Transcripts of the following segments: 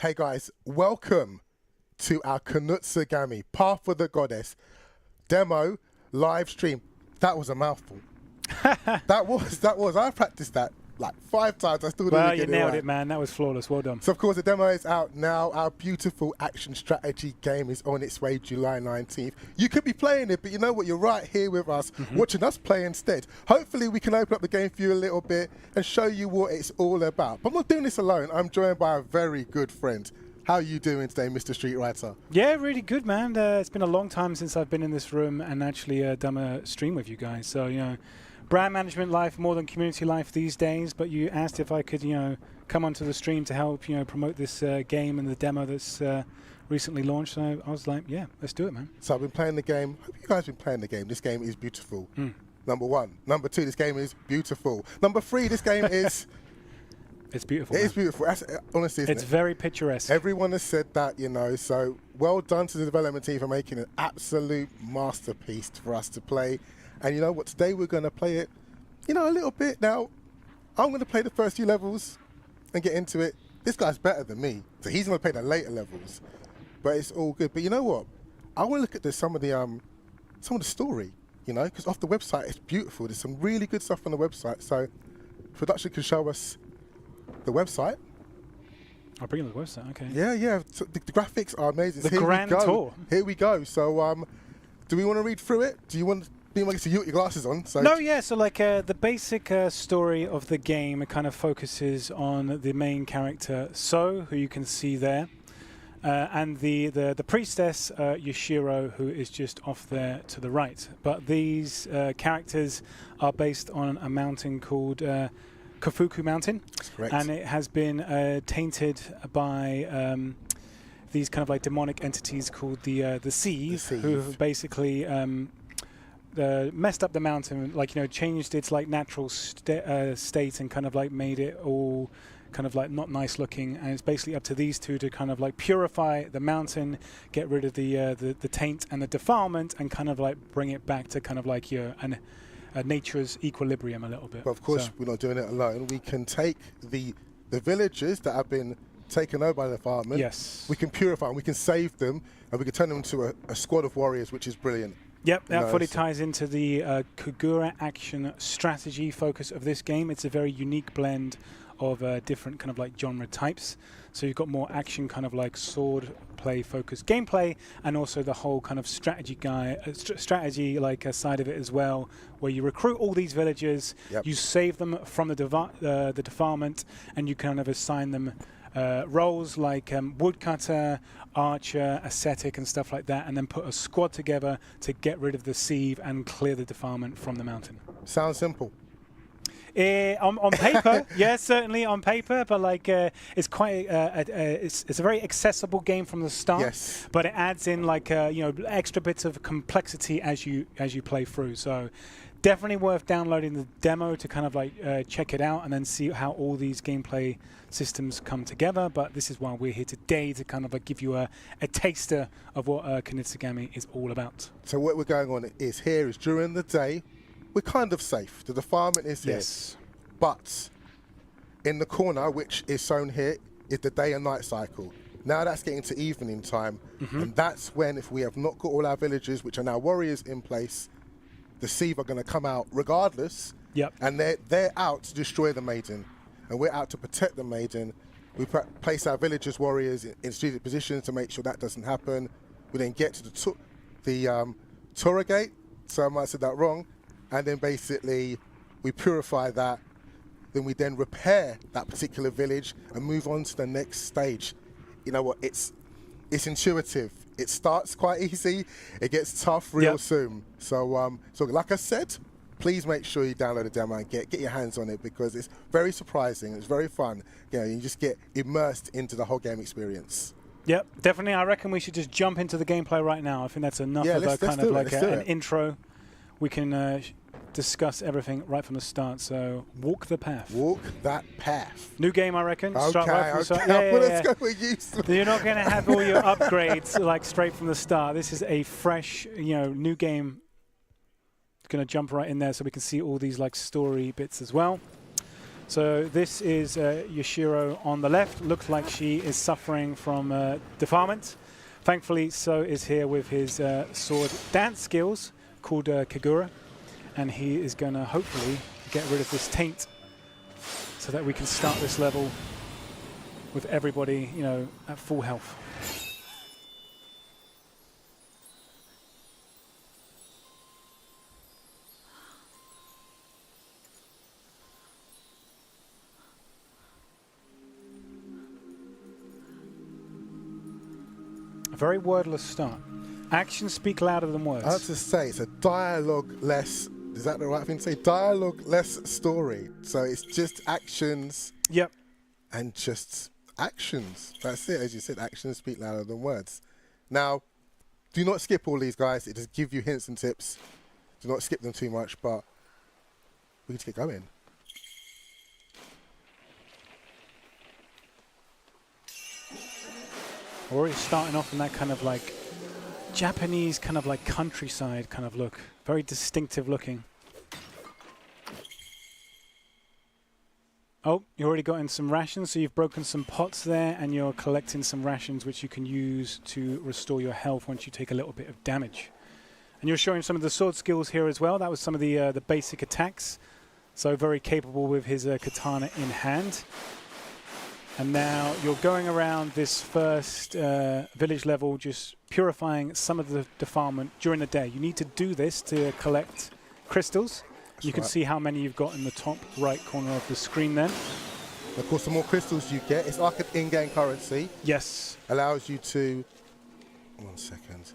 Hey guys, welcome to our Kunitsu-Gami, Path of the Goddess demo live stream. That was a mouthful. that was. I practiced that like 5 times. I still didn't get it right. Well, you nailed it, man. That was flawless. Well done. So, of course, the demo is out now. Our beautiful action strategy game is on its way July 19th. You could be playing it, but you know what? You're right here with us, watching us play instead. Hopefully, we can open up the game for you a little bit and show you what it's all about. But I'm not doing this alone. I'm joined by a very good friend. How are you doing today, Mr. Street Writer? Yeah, really good, man. It's been a long time since I've been in this room and actually done a stream with you guys. So, you know, brand management life more than community life these days. But you asked if I could, you know, come onto the stream to help, you know, promote this game and the demo that's recently launched. So I was like, yeah, let's do it, man. So I've been playing the game. I hope you guys have been playing the game. This game is beautiful. Number 1. Number 2, this game is beautiful. Number 3, this game is... It's beautiful. It is beautiful. That's, honestly, isn't it? It's very picturesque. Everyone has said that, you know, so well done to the development team for making an absolute masterpiece for us to play. And you know what? Today we're going to play it, you know, a little bit. Now, I'm going to play the first few levels and get into it. This guy's better than me, so he's going to play the later levels. But it's all good. But you know what? I want to look at some of the story, you know, because off the website it's beautiful. There's some really good stuff on the website. So production can show us the website. I'll bring you the website, okay. Yeah. So the graphics are amazing. The grand tour. Here we go. So, do we want to read through it? Do you want to be able to see you with your glasses on? So no, yeah. So, like, the basic story of the game, it kind of focuses on the main character, So, who you can see there, and the priestess, Yashiro, who is just off there to the right. But these characters are based on a mountain called Kafuku Mountain, and it has been tainted by these kind of like demonic entities called the Seas, who have basically messed up the mountain, like, you know, changed its like natural state and kind of like made it all kind of like not nice looking. And it's basically up to these two to kind of like purify the mountain, get rid of the taint and the defilement, and kind of like bring it back to kind of like nature's equilibrium a little bit. But of course, we're not doing it alone. We can take the villages that have been taken over by the department. Yes. We can purify them, we can save them, and we can turn them into a squad of warriors, which is brilliant. Yep, that fully ties into the Kagura Action Strategy focus of this game. It's a very unique blend of different kind of like genre types. So you've got more action, kind of like sword play focused gameplay, and also the whole kind of strategy strategy like side of it as well, where you recruit all these villagers, you save them from the defilement, and you kind of assign them roles like woodcutter, archer, ascetic, and stuff like that, and then put a squad together to get rid of the sieve and clear the defilement from the mountain. Sounds simple. On paper, yes, certainly on paper, but like it's quite it's a very accessible game from the start. Yes. But it adds in like you know, extra bits of complexity as you play through. So definitely worth downloading the demo to kind of like check it out and then see how all these gameplay systems come together. But this is why we're here today, to kind of like give you a taster of what Kunitsu-Gami is all about. So what we're going on is during the day, we're kind of safe. The defilement is here. Yes. But in the corner, which is shown here, is the day and night cycle. Now that's getting to evening time. And that's when, if we have not got all our villagers, which are now warriors in place, the Sieve are going to come out regardless. And they're out to destroy the maiden. And we're out to protect the maiden. We place our villagers, warriors in strategic positions to make sure that doesn't happen. We then get to the Tora Gate. So I might have said that wrong. And then basically we purify that, then we then repair that particular village and move on to the next stage. You know what, it's intuitive. It starts quite easy, it gets tough real soon. So so like I said, please make sure you download the demo and get your hands on it, because it's very surprising, it's very fun. You know, you just get immersed into the whole game experience. Yep, definitely. I reckon we should just jump into the gameplay right now. I think that's enough of a kind of like an intro. We can discuss everything right from the start. So walk the path. Walk that path. New game, I reckon. Okay, start right from the start. Let's go with you. You're not going to have all your upgrades like straight from the start. This is a fresh, you know, new game. It's going to jump right in there so we can see all these like story bits as well. So this is Yoshiro on the left. Looks like she is suffering from defilement. Thankfully, So is here with his sword dance skills called Kagura, and he is going to hopefully get rid of this taint so that we can start this level with everybody, you know, at full health. A very wordless start. Actions speak louder than words. I have to say, it's a dialogue-less, is that the right thing to say? Dialogue-less story. So it's just actions. Yep. And just actions. That's it. As you said, actions speak louder than words. Now, do not skip all these, guys. It just give you hints and tips. Do not skip them too much, but we need to get going. We're already starting off in that kind of like Japanese kind of like countryside kind of look. Very distinctive looking. Oh, you already got in some rations, so you've broken some pots there, and you're collecting some rations which you can use to restore your health once you take a little bit of damage. And you're showing some of the sword skills here as well. That was some of the basic attacks. So very capable with his katana in hand. And now you're going around this first village level, just purifying some of the defilement during the day. You need to do this to collect crystals. You can see how many you've got in the top right corner of the screen then. Of course, the more crystals you get, it's like an in-game currency. Yes. Allows you to... 1 second.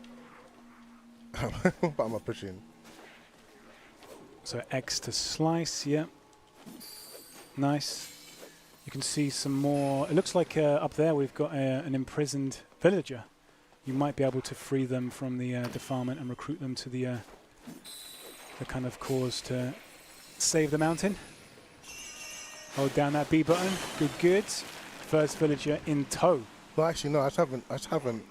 What am I pushing? So X to slice, yeah. Nice. You can see some more. It looks like up there we've got an imprisoned villager. You might be able to free them from the defilement and recruit them to the kind of cause to save the mountain. Hold down that B button. Good, good. First villager in tow. Well, actually, no. I just haven't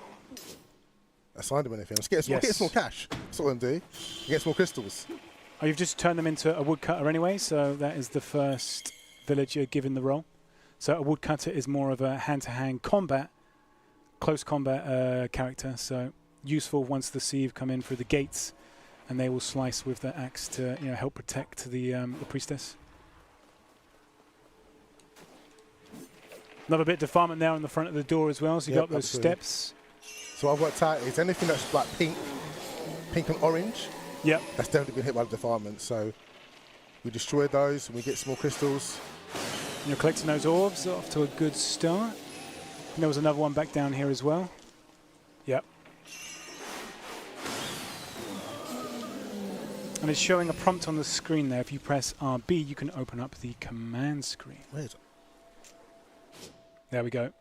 assigned him anything. Let's get some more cash. That's what I'm doing. Get some more crystals. Oh, you've just turned them into a woodcutter anyway. So that is the first villager given the role. So a woodcutter is more of a hand-to-hand combat, close combat character. So useful once the sieve come in through the gates, and they will slice with the axe to help protect the priestess. Another bit of defilement there on the front of the door as well. So you got those steps. So what I've worked out is anything that's like pink and orange. Yep. That's definitely been hit by the defilement. So we destroy those and we get some more crystals. And you're collecting those orbs, off to a good start. And there was another one back down here as well. Yep. And it's showing a prompt on the screen there. If you press RB, you can open up the command screen. Where is it? There we go.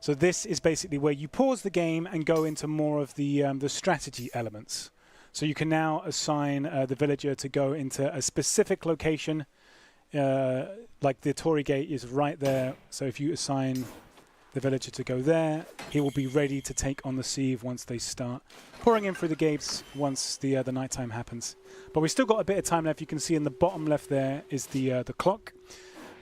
So this is basically where you pause the game and go into more of the strategy elements. So you can now assign the villager to go into a specific location. Like the Torii Gate is right there. So if you assign the villager to go there, he will be ready to take on the sieve once they start pouring in through the gates once the nighttime happens. But we've still got a bit of time left. You can see in the bottom left there is the clock.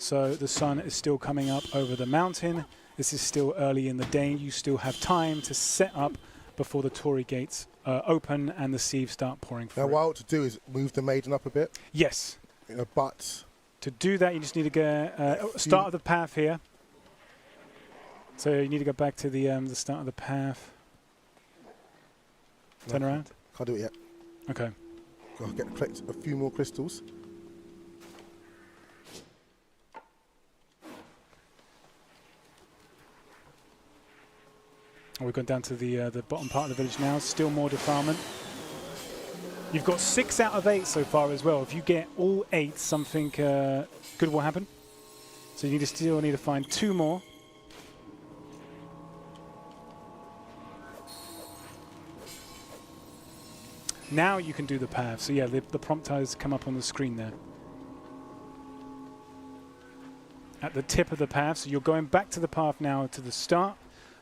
So the sun is still coming up over the mountain. This is still early in the day. You still have time to set up before the Torii Gates open and the sieve start pouring through. Now, what I want to do is move the maiden up a bit. Yes. But to do that, you just need to go start of the path here. So you need to go back to the start of the path. Turn around. Can't do it yet. Okay. I'll collect a few more crystals. We've gone down to the bottom part of the village now. Still more defilement. You've got 6 out of 8 so far as well. If you get all 8, something good will happen. So you still need to find 2 more. Now you can do the path. So yeah, the prompt has come up on the screen there. At the tip of the path. So you're going back to the path now to the start,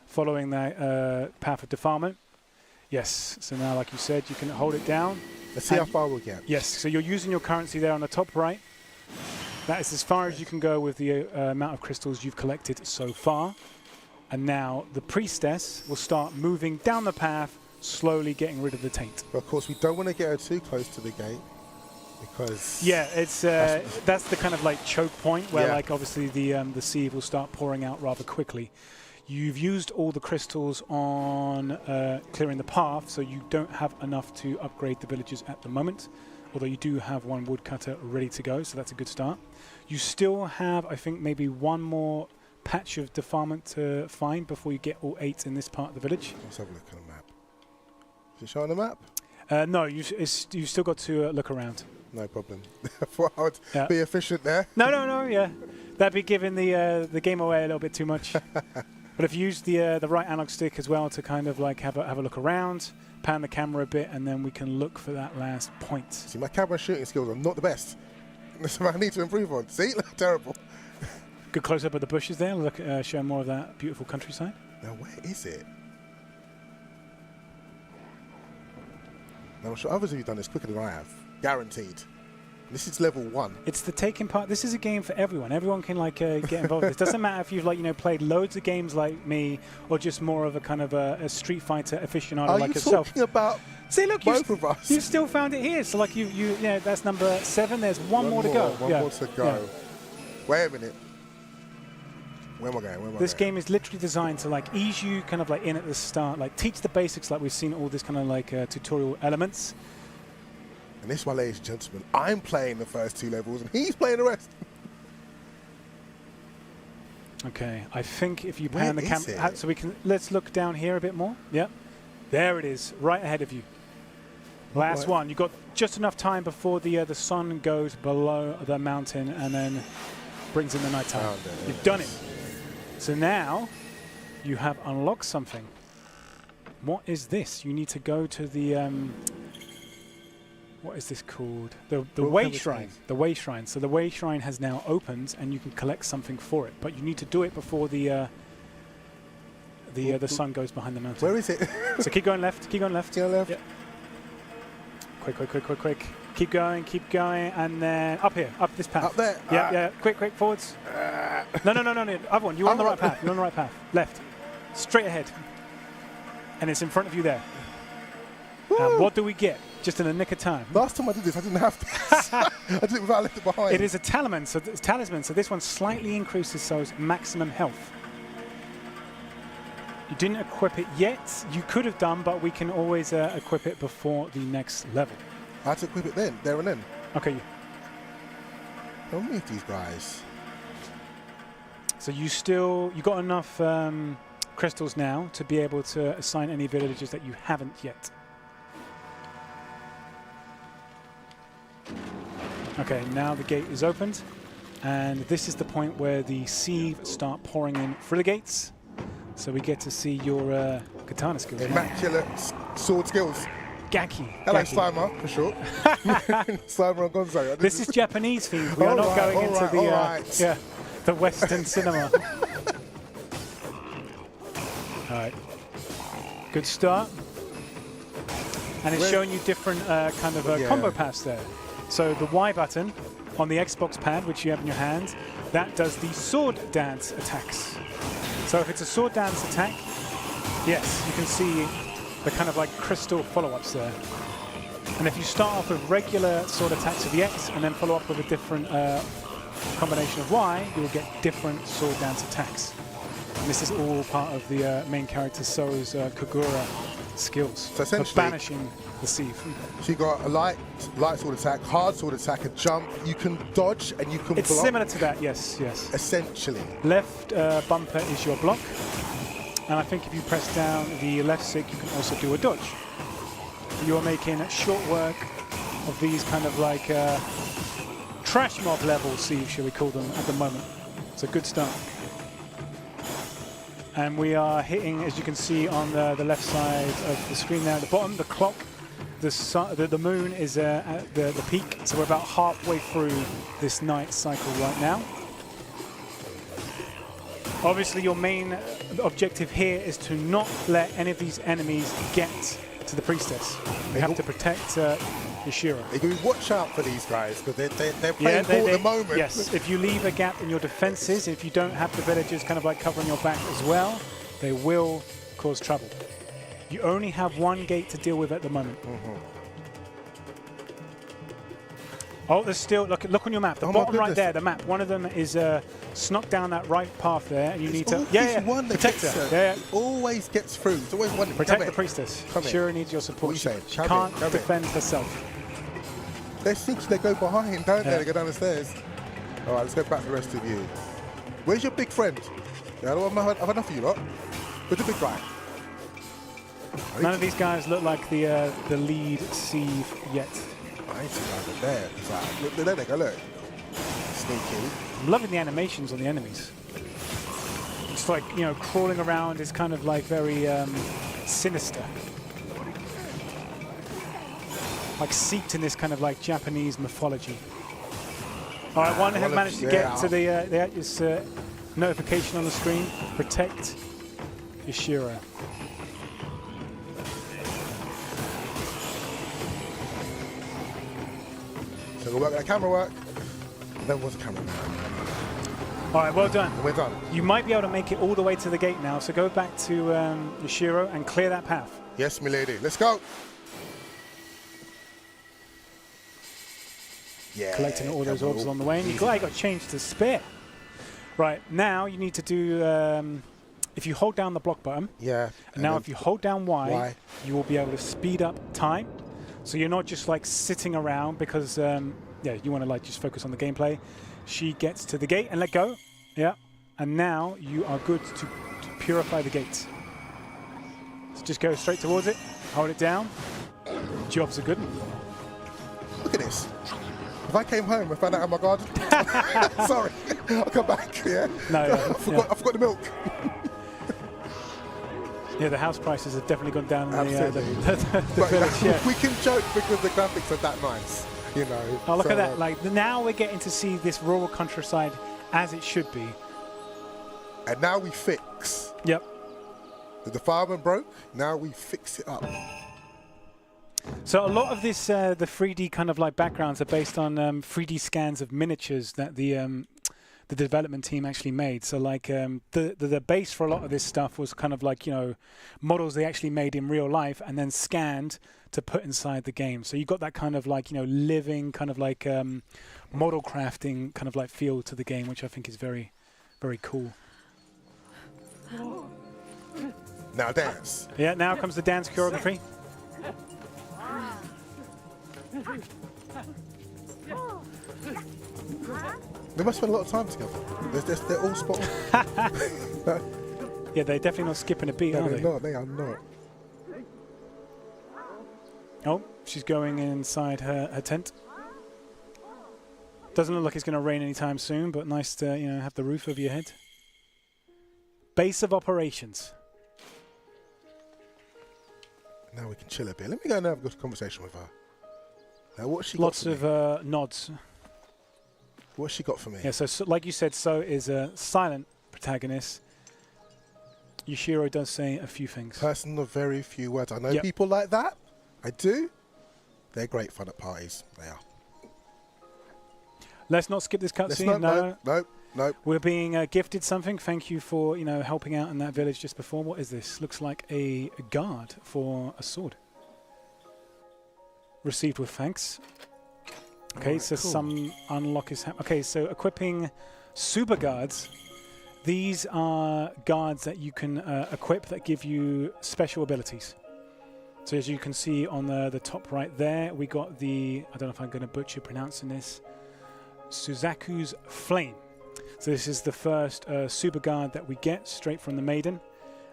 following that path of defilement. Yes, so now, like you said, you can hold it down. Let's see how far we'll get. Yes, so you're using your currency there on the top right. That is as far as you can go with the amount of crystals you've collected so far. And now the priestess will start moving down the path, slowly getting rid of the taint. But of course, we don't want to get her too close to the gate because it's that's the kind of like choke point where like obviously the sieve will start pouring out rather quickly. You've used all the crystals on clearing the path, so you don't have enough to upgrade the villagers at the moment. Although you do have one woodcutter ready to go, so that's a good start. You still have, I think, maybe one more patch of defilement to find before you get all 8 in this part of the village. Let's have a look at the map. Is it showing the map? No, you've still got to look around. No problem. I thought I would be efficient there. No, yeah. That'd be giving the game away a little bit too much. But if you use the right analog stick as well to kind of like have a look around, pan the camera a bit, and then we can look for that last point. See, my camera shooting skills are not the best. That's what I need to improve on. See, look terrible. Good close up of the bushes there. Look, showing more of that beautiful countryside. Now, where is it? Now, I'm sure others of you done this quicker than I have. Guaranteed. This is level 1. It's the taking part. This is a game for everyone. Everyone can like get involved. It doesn't matter if you've played loads of games like me, or just more of a kind of a Street Fighter aficionado like yourself. Are you talking about See, look, both of us? You still found it here. So like that's number 7. There's one more to go. One more to go. Yeah. Wait a minute. Where am I going? This game is literally designed to like ease you kind of like in at the start, like teach the basics, like we've seen all this kind of like tutorial elements. And this, my ladies and gentlemen, I'm playing the first 2 levels and he's playing the rest. Okay, I think if you pan the camera, so let's look down here a bit more. Yep, there it is, right ahead of you. Last one. You've got just enough time before the sun goes below the mountain and then brings in the nighttime. You've done it. So now you have unlocked something. What is this? You need to go to the what is this called? The Way Shrine. The Way Shrine. So the Way Shrine has now opened, and you can collect something for it. But you need to do it before the sun goes behind the mountain. Where is it? So keep going left. Keep going left. Keep going left. Yep. Quick. Keep going, and then up here, up this path. Up there. Yeah. Quick, forwards. No. Other one. You're on the right path. You're on the right path. Left. Straight ahead. And it's in front of you there. And what do we get? Just in a nick of time. Last time I did this, I didn't have this. I did it without left it behind. It is a talisman. So this one slightly increases So's maximum health. You didn't equip it yet. You could have done, but we can always equip it before the next level. I had to equip it then, there and then. Okay. Don't meet these guys. So you got enough crystals now to be able to assign any villagers that you haven't yet. Okay, now the gate is opened, and this is the point where the sieve start pouring in through the gates. So we get to see your katana skills. Immaculate sword skills. Gaki. Hello, Slimer, for short. Slimer and Gonzo. This is Japanese themed. We are not going into the Western cinema. All right. Good start. And it's showing you different kind of combo paths there. So the Y button on the Xbox pad, which you have in your hand, that does the sword dance attacks. So if it's a sword dance attack, yes, you can see the kind of like crystal follow-ups there. And if you start off with regular sword attacks with the X and then follow up with a different combination of Y, you will get different sword dance attacks. And this is all part of the main character So's Kagura skills. So essentially, for banishing the sieve. So you got a light sword attack, hard sword attack, a jump. You can dodge and you can block. It's similar to that, yes. Essentially. Left bumper is your block. And I think if you press down the left stick, you can also do a dodge. You're making short work of these kind of like trash mob level sieves, shall we call them, at the moment. It's a good start. And we are hitting, as you can see on the left side of the screen there at the bottom, the clock. The moon is at the peak, so we're about halfway through this night cycle right now. Obviously, your main objective here is to not let any of these enemies get to the priestess. You have to protect Yashiro. You can watch out for these guys because they're playing ball at the moment. Yes, if you leave a gap in your defenses, if you don't have the villagers kind of like covering your back as well, they will cause trouble. You only have one gate to deal with at the moment. Oh, there's still, look on your map, the bottom right there, the map. One of them is snuck down that right path there, and you need to protect her. Yeah. He always gets through. It's always one. Protect the priestess. Shira needs your support. She can't defend herself. They're sneaky, they go behind, don't they? They go down the stairs. All right, let's go back to the rest of you. Where's your big friend? Yeah, I've enough of you lot. Where's the big guy? None of these guys look like the lead sieve yet. I need to go over there. Look, there they go, look. Sneaky. I'm loving the animations on the enemies. It's like, you know, crawling around is kind of like very sinister. Like seeped in this kind of like Japanese mythology. All right, one has managed to get to this notification on the screen. Protect Yashiro. So we'll work that camera work. Then what's the camera? All right, well done. We're done. You might be able to make it all the way to the gate now, so go back to Yashiro and clear that path. Yes, milady. Let's go. Yeah. Collecting all those orbs along the way, and you're glad you got changed to spare. Right, now you need to do, if you hold down the block button, and now if you hold down Y, you will be able to speed up time. So you're not just like sitting around because, you want to like just focus on the gameplay. She gets to the gate and let go. Yeah. And now you are good to purify the gate. So just go straight towards it. Hold it down. Job's a good one. Look at this. If I came home and found out I'm my garden, sorry, I'll come back. Yeah. No, I forgot the milk. Yeah, the house prices have definitely gone down in the But village. Yeah. We can joke because the graphics are that nice, you know. Oh, look at that. Like, now we're getting to see this rural countryside as it should be. And now we fix. Yep. The fireman broke, now we fix it up. So a lot of this, the 3D kind of like backgrounds are based on 3D scans of miniatures that the development team actually made. So like the base for a lot of this stuff was kind of like, you know, models they actually made in real life and then scanned to put inside the game. So you got that kind of like, you know, living kind of like model crafting kind of like feel to the game, which I think is very, very cool. Now dance. Yeah, now comes the dance choreography. They must spend a lot of time together. They're all spot on. Yeah, they're definitely not skipping a beat, No, are they? No, they are not. Oh, she's going inside her tent. Doesn't look like it's going to rain anytime soon, but nice to, you know, have the roof over your head. Base of operations. Now we can chill a bit. Let me go and have a good conversation with her. Now, what's she Lots got for of nods. What's she got for me? Yeah, so like you said, So is a silent protagonist. Yashiro does say a few things. Person of very few words. I know people like that. I do. They're great fun at parties. They are. Let's not skip this cutscene. No. We're being gifted something. Thank you for, you know, helping out in that village just before. What is this? Looks like a guard for a sword. Received with thanks. Okay, right, so cool. some unlock is okay. So equipping super guards. These are guards that you can equip that give you special abilities. So as you can see on the top right there, we got the, I don't know if I'm going to butcher pronouncing this, Suzaku's Flame. So this is the first super guard that we get straight from the Maiden.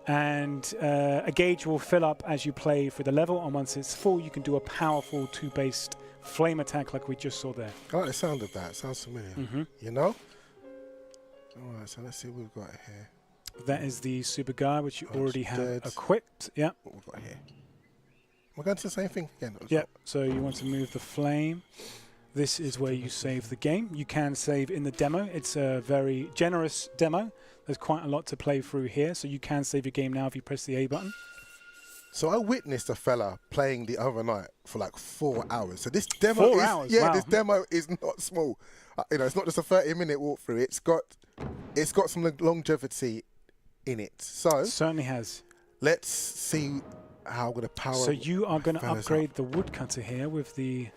And a gauge will fill up as you play through the level, and once it's full, you can do a powerful 2-based flame attack like we just saw there. I like the sound of that. It sounds familiar. You know? All right, so let's see what we've got here. That is the super guard, which you already have equipped. Yeah. What we've got here. We're going to the same thing again. Yep. So you want to move the flame. This is where you save the game. You can save in the demo. It's a very generous demo. There's quite a lot to play through here, so you can save your game now if you press the A button. So I witnessed a fella playing the other night for like 4 hours. So this demo 4 is, hours? yeah, Wow. this demo is not small. You know, it's not just a 30-minute walkthrough. It's got some longevity in it. So Certainly has. let's see how I'm going to power. So you are going to fellas upgrade up. the woodcutter here with the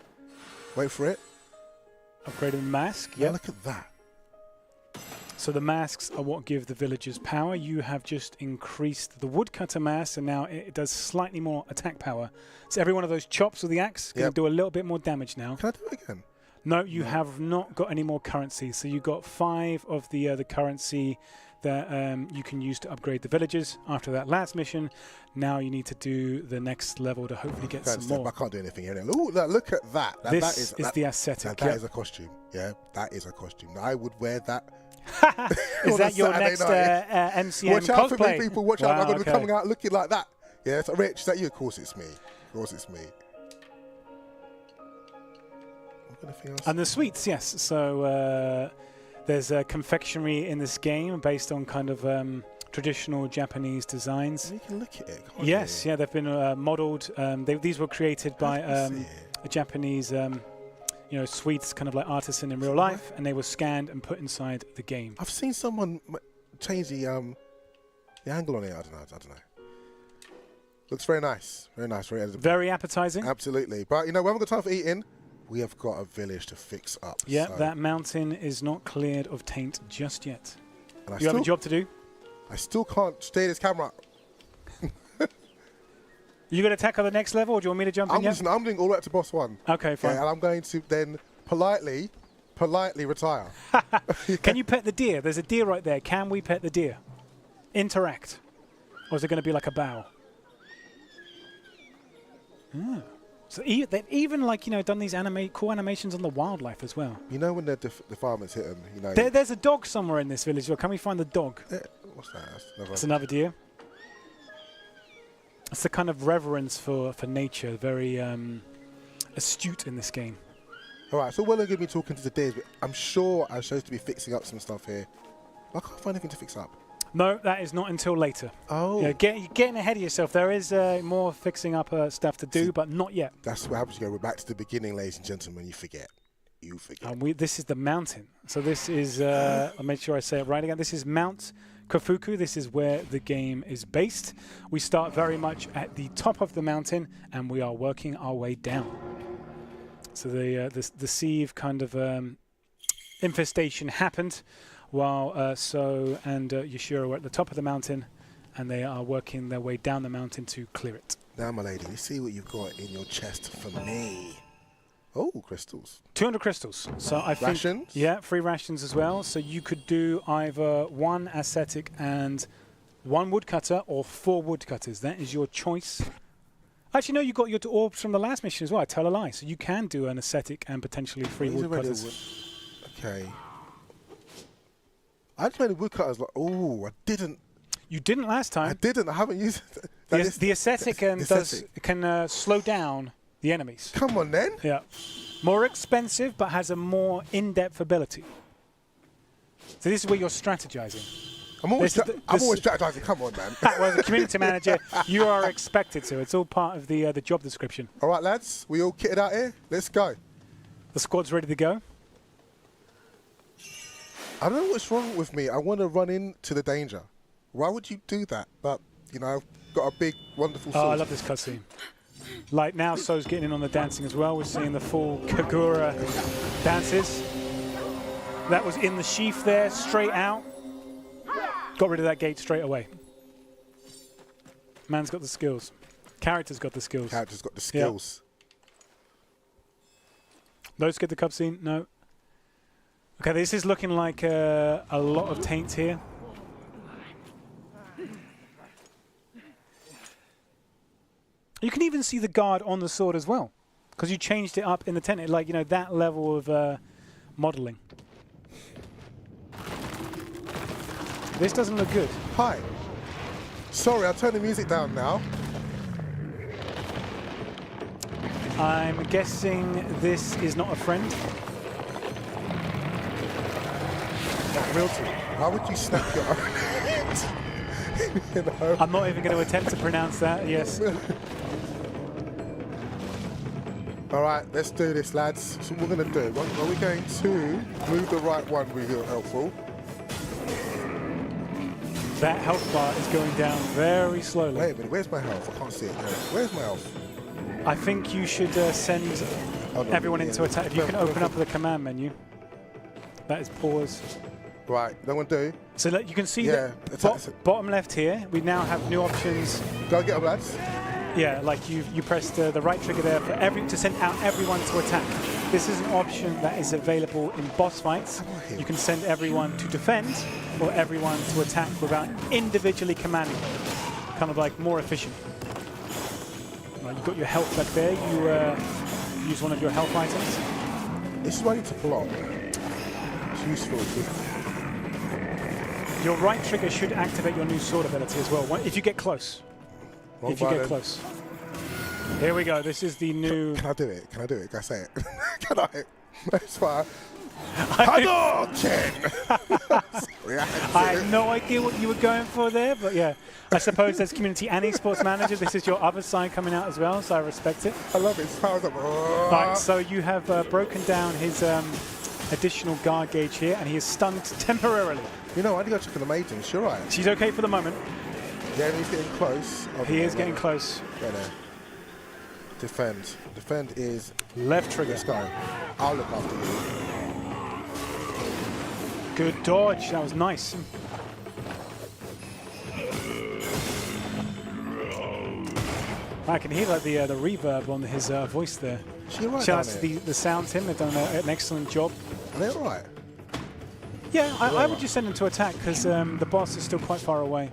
Wait for it. upgraded mask. Yeah, Yep. look at that. So the masks are what give the villagers power. You have just increased the woodcutter mask, and now it does slightly more attack power. So every one of those chops with the axe can Yep. do a little bit more damage now. Can I do it again? No, you have not got any more currency. So you got 5 of the currency that you can use to upgrade the villagers. After that last mission, now you need to do the next level to hopefully get some more. I can't do anything here. Ooh, look at that. This is the aesthetic. That is a costume. Yeah, that is a costume. I would wear that. Is on that a your Saturday next night. MCM Watch out cosplay? for me, people. Watch out. Wow, I'm going to okay. be coming out looking like that. Yeah, so Rich, is that you? Of course it's me. Of course it's me. Anything else? And the sweets, yes. So there's a confectionery in this game based on kind of traditional Japanese designs. You can look at it. Can't Yes, you? yeah, they've been modelled. These were created by I see it. a Japanese, sweets kind of like artisan in real life, and they were scanned and put inside the game. I've seen someone change the angle on it. I don't know. Looks very nice. Very nice. Very edible. Very appetizing. Absolutely. But we haven't got time for eating. We have got a village to fix up. Yeah, so. that mountain is not cleared of taint just yet. And You have a job to do. I still can't stay this camera. You going to tackle the next level, or do you want me to jump in yet? I'm doing all the way up to boss 1. Okay, fine. Yeah, and I'm going to then politely retire. Can you pet the deer? There's a deer right there. Can we pet the deer? Interact. Or is it going to be like a bow? Ah. So they've even done these cool animations on the wildlife as well. You know when the farmers hit them, There's a dog somewhere in this village. Can we find the dog? What's that? It's another deer. It's the kind of reverence for nature, very astute in this game. All right, so we're going to be talking to the deers, but I'm sure I'm supposed to be fixing up some stuff here. I can't find anything to fix up. No, that is not until later. Oh. Yeah, you're getting ahead of yourself. There is more fixing up stuff to do, but not yet. That's what happens. We're back to the beginning, ladies and gentlemen. You forget. This is the mountain. So this is, I'll make sure I say it right again. This is Mount Kofuku. This is where the game is based. We start very much at the top of the mountain, and we are working our way down. So the sieve kind of infestation happened while So and Yoshiro were at the top of the mountain, and they are working their way down the mountain to clear it. Now, my lady, let's see what you've got in your chest for me. Oh, crystals. 200 crystals. So I think Rations? Yeah, free rations as well. So you could do either 1 ascetic and 1 woodcutter, or 4 woodcutters. That is your choice. Actually, no, you got your orbs from the last mission as well. I tell a lie. So you can do an ascetic and potentially 3 woodcutters. Okay. I just made a woodcutters like, oh, I didn't. You didn't last time. I didn't. I haven't used it. The ascetic can slow down the enemies. Come on, then. Yeah. More expensive, but has a more in-depth ability. So this is where you're strategizing. I'm always strategizing. Come on, man. Well, as a community manager, you are expected to. It's all part of the job description. All right, lads. We all kitted out here. Let's go. The squad's ready to go. I don't know what's wrong with me. I want to run into the danger. Why would you do that? But, I've got a big, wonderful sword. Oh, I love this cutscene. Like now, So's getting in on the dancing as well. We're seeing the full Kagura dances. That was in the sheath there, straight out. Got rid of that gate straight away. Man's got the skills. Character's got the skills. Character's got the skills. Yep. No skip the cutscene? No. Okay, this is looking like a lot of taint here. You can even see the guard on the sword as well, because you changed it up in the tent. That level of modeling. This doesn't look good. Hi. Sorry, I'll turn the music down now. I'm guessing this is not a friend. Not real to. Why would you snap your own head? You know? I'm not even going to attempt to pronounce that. Yes. All right, let's do this, lads. So what we're going to do, are we going to move the right one really helpful? That health bar is going down very slowly. Wait a minute, where's my health? I can't see it. Where's my health? I think you should send everyone into attack. If you can open up the command menu. That is pause. Right, that one do. So you can see that bottom left here, we now have new options. Go get them, lads. Yeah, like you pressed the right trigger there for to send out everyone to attack. This is an option that is available in boss fights. You can send everyone to defend or everyone to attack without individually commanding. Kind of like more efficient. Right, you've got your health back there. You use one of your health items. This is why you need to block. It's useful. Your right trigger should activate your new sword ability as well, if you get close. Wrong if you button. get close. Here we go. This is the new... Can I do it? Can I do it? Can I say it? Can I? That's fine. Hadouken! I had no idea what you were going for there, but yeah. I suppose as community and esports manager, this is your other side coming out as well, so I respect it. I love it. It sounds like... Right, so you have broken down his additional guard gauge here, and he is stunned temporarily. You know, I need to go check on the maiden. She's all right. She's okay for the moment. Yeah, he's getting close. He is getting close. Right there. Defend. Defend is... Left trigger. Let's go. I'll look after you. Good dodge. That was nice. I can hear like the reverb on his voice there. Right. Shout out to the sound team. They've done an excellent job. Are they all right? Yeah, I would just send him to attack because the boss is still quite far away.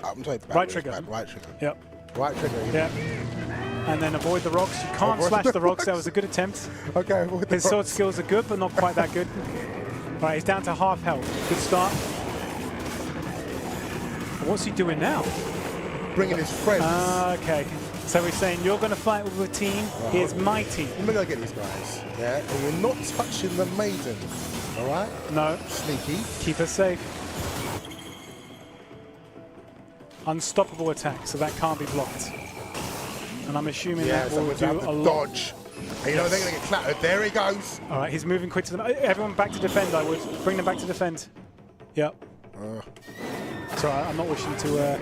I'm sorry, right trigger. Right trigger. Yep. Right trigger. Yep. And then avoid the rocks. You can't slash the rocks. That was a good attempt. Okay. His sword skills are good, but not quite that good. Right, he's down to half health. Good start. What's he doing now? Bringing his friends. Okay. So we're saying you're going to fight with a team. Right. Here's my team. Let me go get these guys. Yeah. And we're not touching the maiden. All right? No. Sneaky. Keep us safe. Unstoppable attack, so that can't be blocked. And I'm assuming that will do a lot. Dodge. And you know they're going to get clattered. There he goes. All right, he's moving quick to them. Everyone back to defend, I would. Bring them back to defend. Yep. Sorry, I'm not wishing to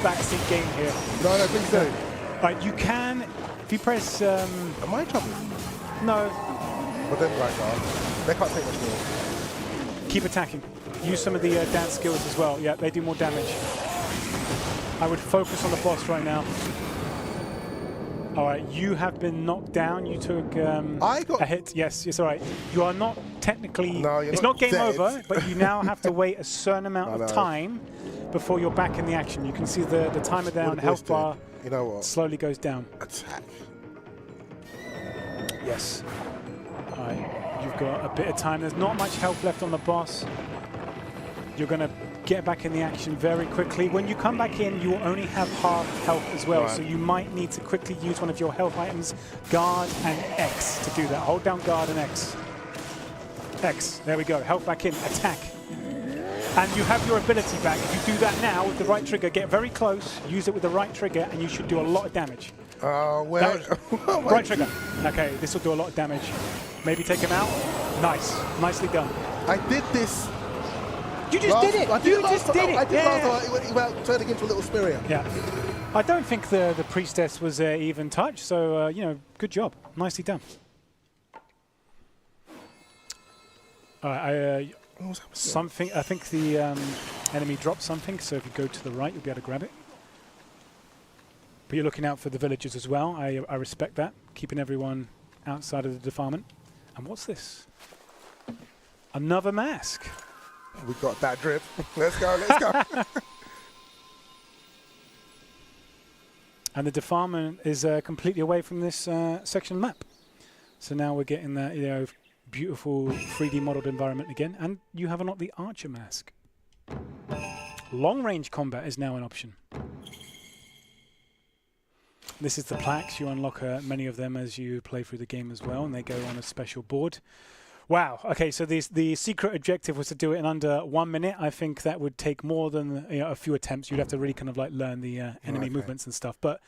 backseat game here. No, please do. All right, you can, if you press... Am I in trouble? No. But them guys are. They can't take much more. Keep attacking. Use some of the dance skills as well. Yeah, they do more damage. I would focus on the boss right now. All right, you have been knocked down. You took a hit. Yes, it's all right. You are not technically... No, it's not game over, but you now have to wait a certain amount of time before you're back in the action. You can see the timer down, health bar slowly goes down. Attack. Yes. All right, you've got a bit of time. There's not much health left on the boss. You're going to get back in the action very quickly. When you come back in, you will only have half health as well, so you might need to quickly use one of your health items, guard and X, to do that. Hold down guard and X. X, there we go, health back in, attack. And you have your ability back. If you do that now with the right trigger, get very close, use it with the right trigger, and you should do a lot of damage. Right trigger. Okay, this will do a lot of damage. Maybe take him out. Nice, nicely done. I did this. You just did it! You just did it! I did last time. He went turning into a little Spiria. Yeah. I don't think the priestess was even touched, so, you know, good job. Nicely done. All right, something. I think the enemy dropped something, so if you go to the right, you'll be able to grab it. But you're looking out for the villagers as well. I respect that, keeping everyone outside of the defilement. And what's this? Another mask. We got that drip. Let's go, let's go. And the defilement is completely away from this section of the map. So now we're getting that, you know, beautiful 3D modeled environment again. And you have unlocked the archer mask. Long range combat is now an option. This is the plaques. You unlock many of them as you play through the game as well, and they go on a special board. Wow. Okay, so the secret objective was to do it in under 1 minute. I think that would take more than a few attempts. You'd have to really kind of like learn the enemy movements and stuff. But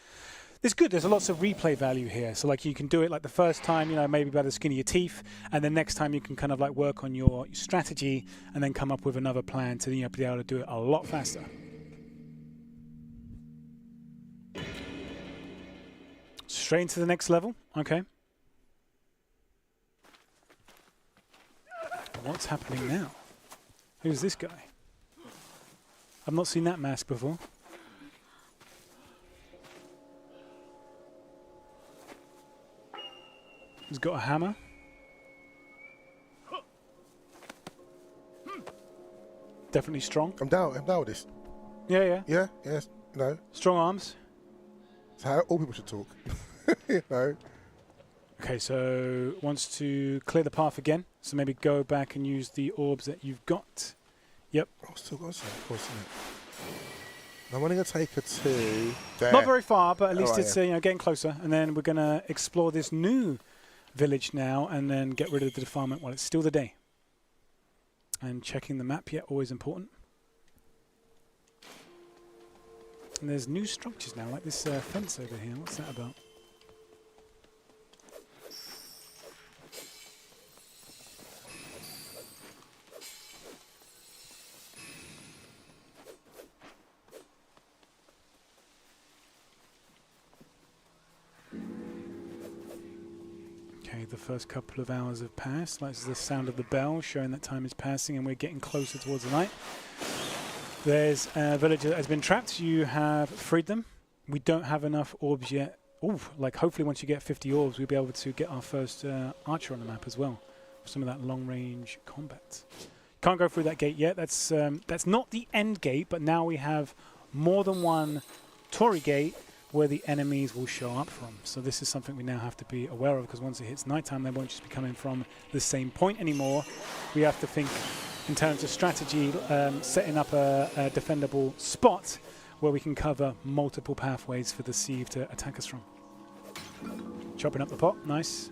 it's good. There's lots of replay value here. So like you can do it like the first time, maybe by the skin of your teeth, and then next time you can kind of like work on your strategy and then come up with another plan to be able to do it a lot faster. Straight into the next level. Okay. What's happening now? Who's this guy? I've not seen that mask before. He's got a hammer. Definitely strong. I'm down with this. Yeah. Yeah, yes, no. Strong arms. It's how all people should talk. No. Okay, so wants to clear the path again. So maybe go back and use the orbs that you've got. Yep. Oh, still got some, of course, isn't it? I'm only going to take her to there. Not very far, but at least it's yeah. getting closer. And then we're going to explore this new village now and then get rid of the defilement while it's still the day. And checking the map, yeah, always important. And there's new structures now, like this fence over here. What's that about? Okay, the first couple of hours have passed. That's the sound of the bell showing that time is passing and we're getting closer towards the night. There's a villager that has been trapped. You have freed them. We don't have enough orbs yet. Ooh, like hopefully once you get 50 orbs, we'll be able to get our first archer on the map as well. For some of that long-range combat. Can't go through that gate yet. That's not the end gate, but now we have more than one Torii gate where the enemies will show up from. So this is something we now have to be aware of, because once it hits nighttime, they won't just be coming from the same point anymore. We have to think in terms of strategy, setting up a defendable spot where we can cover multiple pathways for the sieve to attack us from. Chopping up the pot, nice.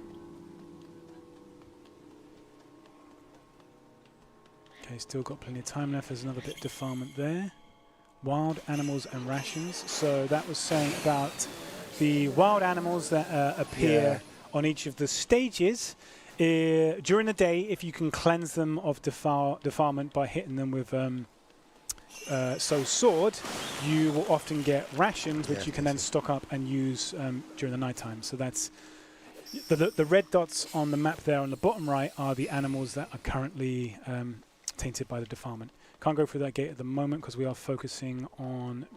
Okay, still got plenty of time left. There's another bit of defilement there. Wild animals and rations. So that was saying about the wild animals that appear on each of the stages. During the day, if you can cleanse them of defilement by hitting them with sword, you will often get rations, which you can then stock up and use during the nighttime. So that's the red dots on the map there on the bottom right are the animals that are currently tainted by the defilement. Can't go through that gate at the moment because we are focusing on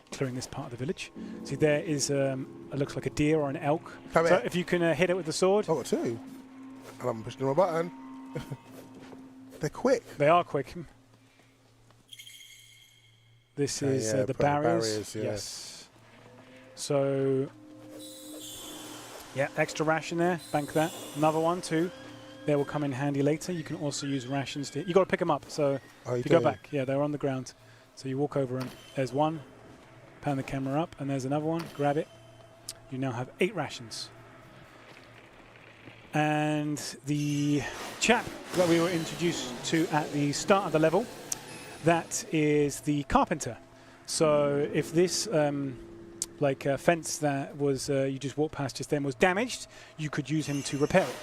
clearing this part of the village. See, there is it looks like a deer or an elk. So if you can hit it with the sword. Oh, got two. And I'm pushing the wrong button. They're quick. They are quick. This is the barriers. Yes. So, yeah, extra ration there. Bank that. Another one, too. They will come in handy later. You can also use rations. You got to pick them up. So if you go back, they're on the ground. So you walk over and there's one. Pan the camera up, and there's another one. Grab it. You now have 8 rations. And the chap that we were introduced to at the start of the level, that is the carpenter. So if this fence that was you just walked past just then was damaged, you could use him to repair it.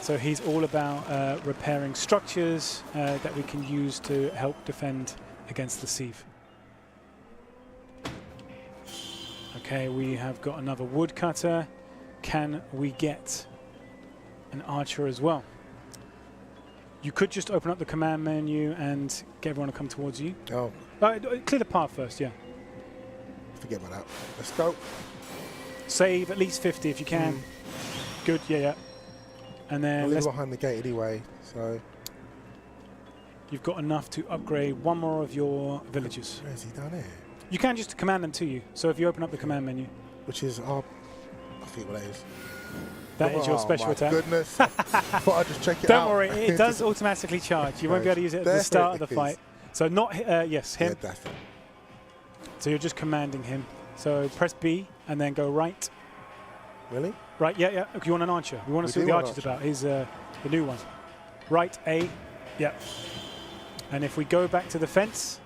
So he's all about repairing structures that we can use to help defend against the sieve. Okay, we have got another woodcutter. Can we get an archer as well? You could just open up the command menu and get everyone to come towards you. Oh. Clear the path first, yeah. Forget about that. Let's go. Save at least 50 if you can. Good, yeah. And then I'll leave behind the gate anyway, so. You've got enough to upgrade one more of your villagers. Where is he down here? You can just command them to you. So if you open up the command menu. Which is our, I forget what that is. That is your special attack. Goodness. Thought I'd just check it Don't out. worry, it does automatically charge. You won't be able to use it at the start of the fight. So not, yes, him. Yeah, that's it. So you're just commanding him. So press B and then go right. Really? Right, yeah. Okay, you want an archer? We want to see what the archer's about. He's the new one. Right, A. Yeah. And if we go back to the fence.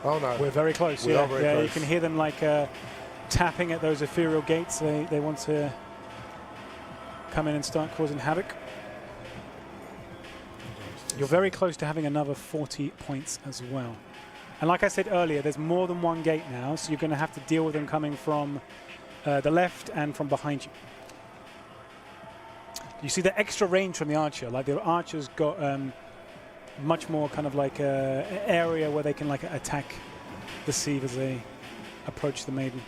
Oh no. We're very close. We are very close. You can hear them like tapping at those ethereal gates. They want to come in and start causing havoc. You're very close to having another 40 points as well. And like I said earlier, there's more than one gate now, so you're going to have to deal with them coming from the left and from behind you. You see the extra range from the archer. Like the archer's got much more kind of like area where they can like attack the sieve as they approach the maiden.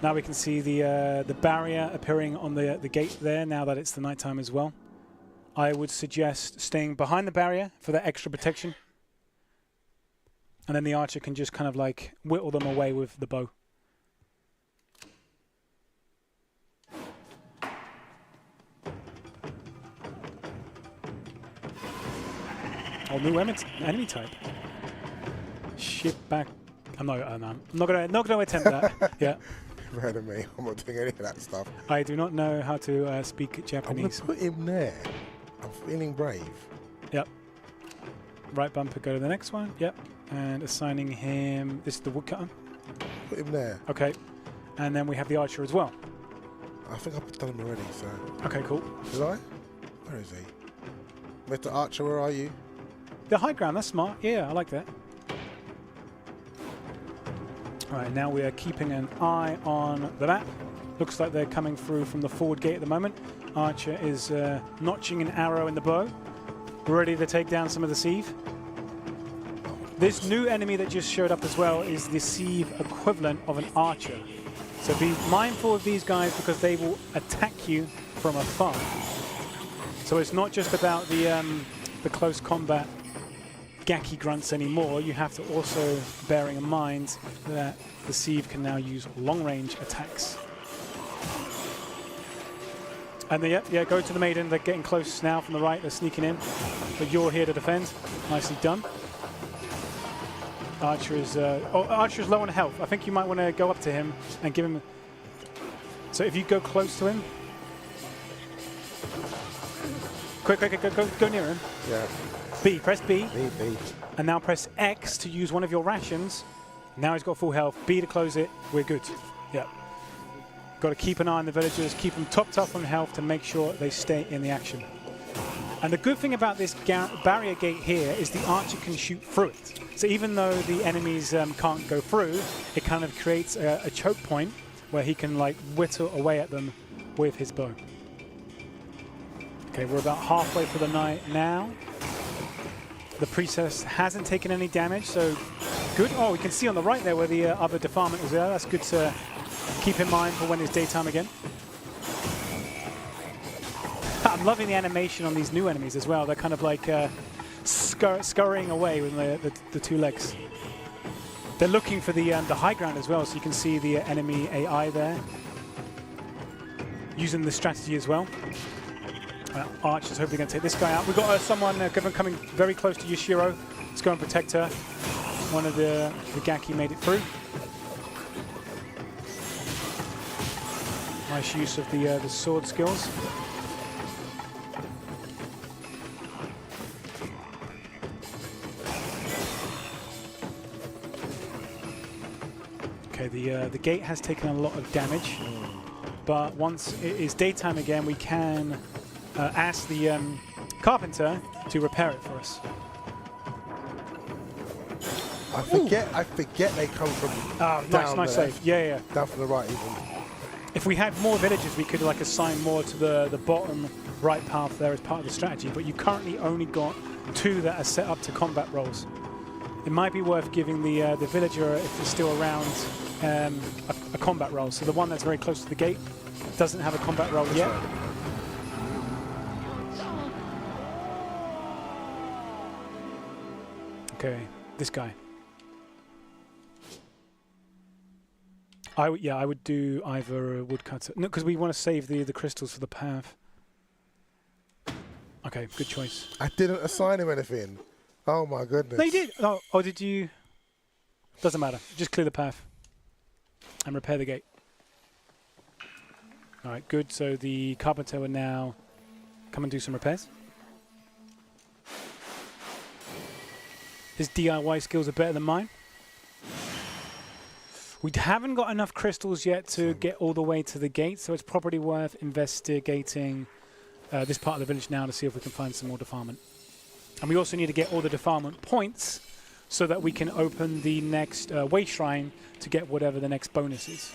Now we can see the barrier appearing on the gate there now that it's the nighttime as well. I would suggest staying behind the barrier for that extra protection. And then the archer can just kind of like whittle them away with the bow. Oh, new enemy type. Ship back. I'm not gonna attempt that. Yeah. Better than me. I'm not doing any of that stuff. I do not know how to speak Japanese. I'm gonna put him there. I'm feeling brave. Yep. Right bumper, go to the next one. Yep. And assigning him. This is the woodcutter. Put him there. Okay. And then we have the archer as well. I think I've done him already. So. Okay, cool. Did I? Where is he? Mr. Archer, where are you? The high ground. That's smart. Yeah, I like that. All right, now we are keeping an eye on the map. Looks like they're coming through from the forward gate at the moment. Archer is notching an arrow in the bow, ready to take down some of the sieve. This new enemy that just showed up as well is the sieve equivalent of an archer. So be mindful of these guys because they will attack you from afar. So it's not just about the close combat Gaki grunts anymore. You have to also bearing in mind that the sieve can now use long-range attacks. And yeah, go to the maiden. They're getting close now from the right. They're sneaking in, but you're here to defend. Nicely done. Archer is Archer's low on health. I think you might want to go up to him and give him. So if you go close to him, quick, go near him. Yeah. B, press B. B. And now press X to use one of your rations. Now he's got full health. B to close it. We're good. Yep. Got to keep an eye on the villagers, keep them topped up on health to make sure they stay in the action. And the good thing about this barrier gate here is the archer can shoot through it. So even though the enemies can't go through, it kind of creates a choke point where he can like whittle away at them with his bow. Okay, we're about halfway through the night now. The priestess hasn't taken any damage, so good. Oh, we can see on the right there where the other defilement was there. That's good to keep in mind for when it's daytime again. I'm loving the animation on these new enemies as well. They're kind of like scurrying away with the two legs. They're looking for the high ground as well, so you can see the enemy AI there. Using the strategy as well. Archer's hopefully going to take this guy out. We've got someone coming very close to Yashiro. Let's go and protect her. One of the Gaki made it through. Nice use of the sword skills. Okay, the gate has taken a lot of damage, but once it is daytime again, we can ask the carpenter to repair it for us. I forget they come from down nice there. save. Yeah. Down from the right even. If we had more villages, we could like assign more to the bottom right path there as part of the strategy, but you currently only got 2 that are set up to combat roles. It might be worth giving the villager, if he's still around, a combat role. So the one that's very close to the gate doesn't have a combat role yet. Okay, this guy. I would do either a woodcutter. No, because we want to save the crystals for the path. Okay, good choice. I didn't assign him anything. Oh my goodness. No, you did. Oh, did you? Doesn't matter. Just clear the path and repair the gate. All right, good. So the carpenter will now come and do some repairs. His DIY skills are better than mine. We haven't got enough crystals yet to get all the way to the gate, so it's probably worth investigating this part of the village now to see if we can find some more defilement. And we also need to get all the defilement points so that we can open the next way shrine to get whatever the next bonus is.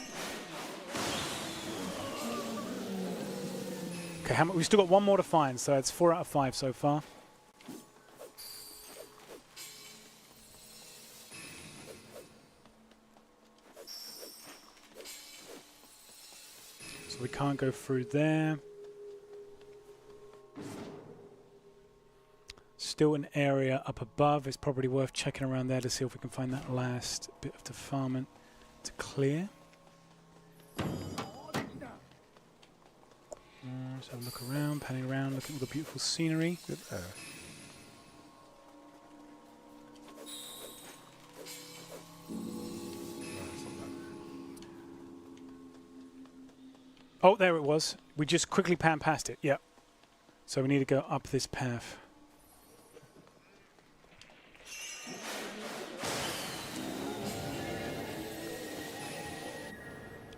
Okay, we've still got one more to find, so it's 4 out of 5 so far. So we can't go through there. Still an area up above. It's probably worth checking around there to see if we can find that last bit of defilement to clear. Let's have a look around, panning around, looking at all the beautiful scenery. Good there. Oh, there it was. We just quickly panned past it. Yep. So we need to go up this path.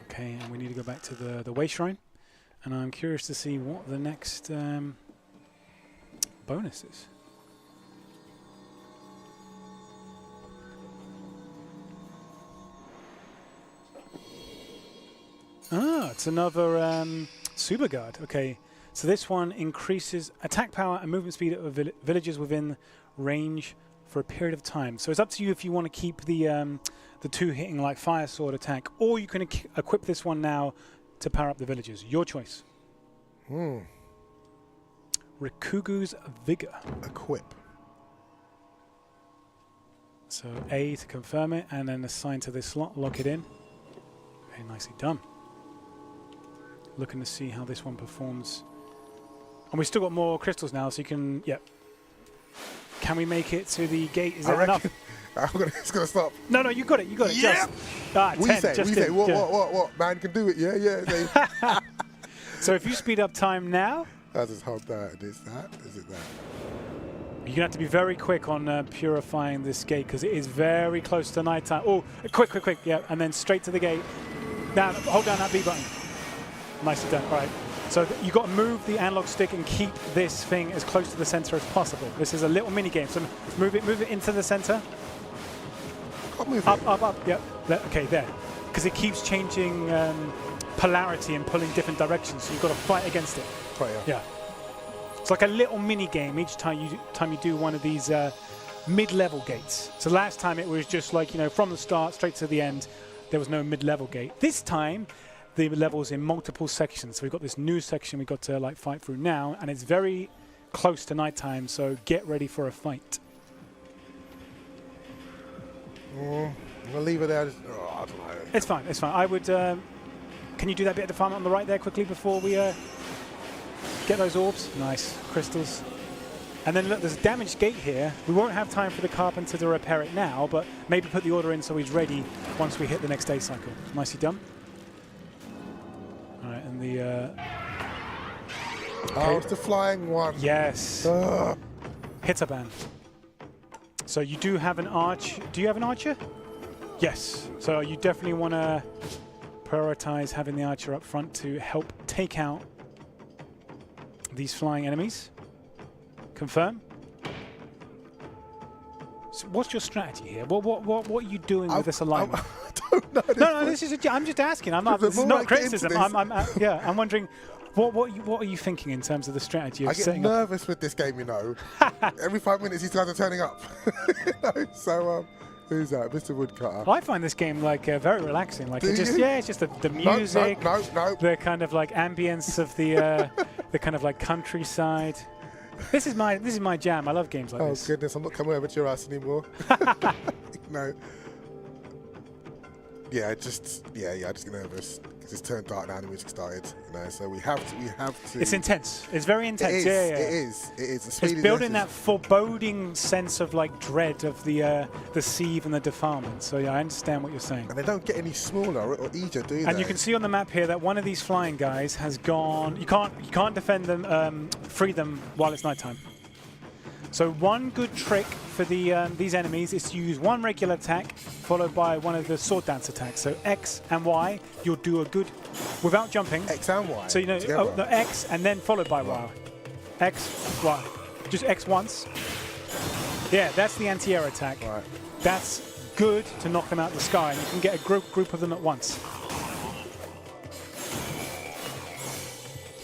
Okay, and we need to go back to the way shrine. And I'm curious to see what the next bonus is. Ah, it's another super guard. Okay, so this one increases attack power and movement speed of villagers within range for a period of time. So it's up to you if you want to keep the two hitting like fire sword attack, or you can equip this one now to power up the villagers. Your choice. Rikugu's Vigor. Equip. So A to confirm it, and then assign to this slot, lock it in. Okay, nicely done. Looking to see how this one performs. And we've still got more crystals now, so you can, yep. Can we make it to the gate? Is that enough? It's going to stop. No, you got it, you got it. Yeah. Just, 10, we say, what, man can do it, yeah. So if you speed up time now. I just hold that, is it that? You're going to have to be very quick on purifying this gate, because it is very close to night time. Oh, quick, yeah, and then straight to the gate. Now, hold down that B button. Nicely done, all right. So you've got to move the analog stick and keep this thing as close to the center as possible. This is a little mini game, so move it into the center. Can't move up, yep. Okay, there. Because it keeps changing polarity and pulling different directions, so you've got to fight against it. Right, yeah. It's like a little mini game each time you do one of these mid-level gates. So last time it was just like, from the start straight to the end, there was no mid-level gate. This time, the level's in multiple sections. So we've got this new section we've got to fight through now, and it's very close to nighttime, so get ready for a fight. I'm gonna leave it there. I don't know. It's fine. I would. Can you do that bit of defilement on the right there quickly before we get those orbs? Nice crystals. And then look, there's a damaged gate here. We won't have time for the carpenter to repair it now, but maybe put the order in so he's ready once we hit the next day cycle. Nicely done. All right, and the. Oh, it's the flying one. Yes. Hitter band. So you do have an arch. Do you have an archer? Yes. So you definitely want to prioritize having the archer up front to help take out these flying enemies. Confirm. So what's your strategy here? What are you doing with this alignment? I don't know. No, this is. I'm just asking. This is not criticism. I'm wondering. What are you thinking in terms of the strategy of setting up? I get nervous with this game, Every 5 minutes these guys are turning up. So who's that? Mr. Woodcutter. I find this game very relaxing. It's just the music, no. the kind of ambience of the the kind of countryside. This is my jam. I love games like this. Oh goodness, I'm not coming over to your house anymore. No. Yeah, I just get nervous because it's turned dark now and the music started. You know, so we have to. It's intense. It's very intense. It is. Yeah. It is. It is. It's building that foreboding sense of like dread of the sieve and the defilement. So yeah, I understand what you're saying. And they don't get any smaller or easier, do they? And you can see on the map here that one of these flying guys has gone. You can't defend them, free them while it's nighttime. So one good trick for these enemies is to use one regular attack followed by one of the sword dance attacks. So X and Y, you'll do a good without jumping. X and Y. So you know the X and then followed by Y. X, Y. Just X once. Yeah, that's the anti-air attack. Right. That's good to knock them out of the sky. You can get a group of them at once.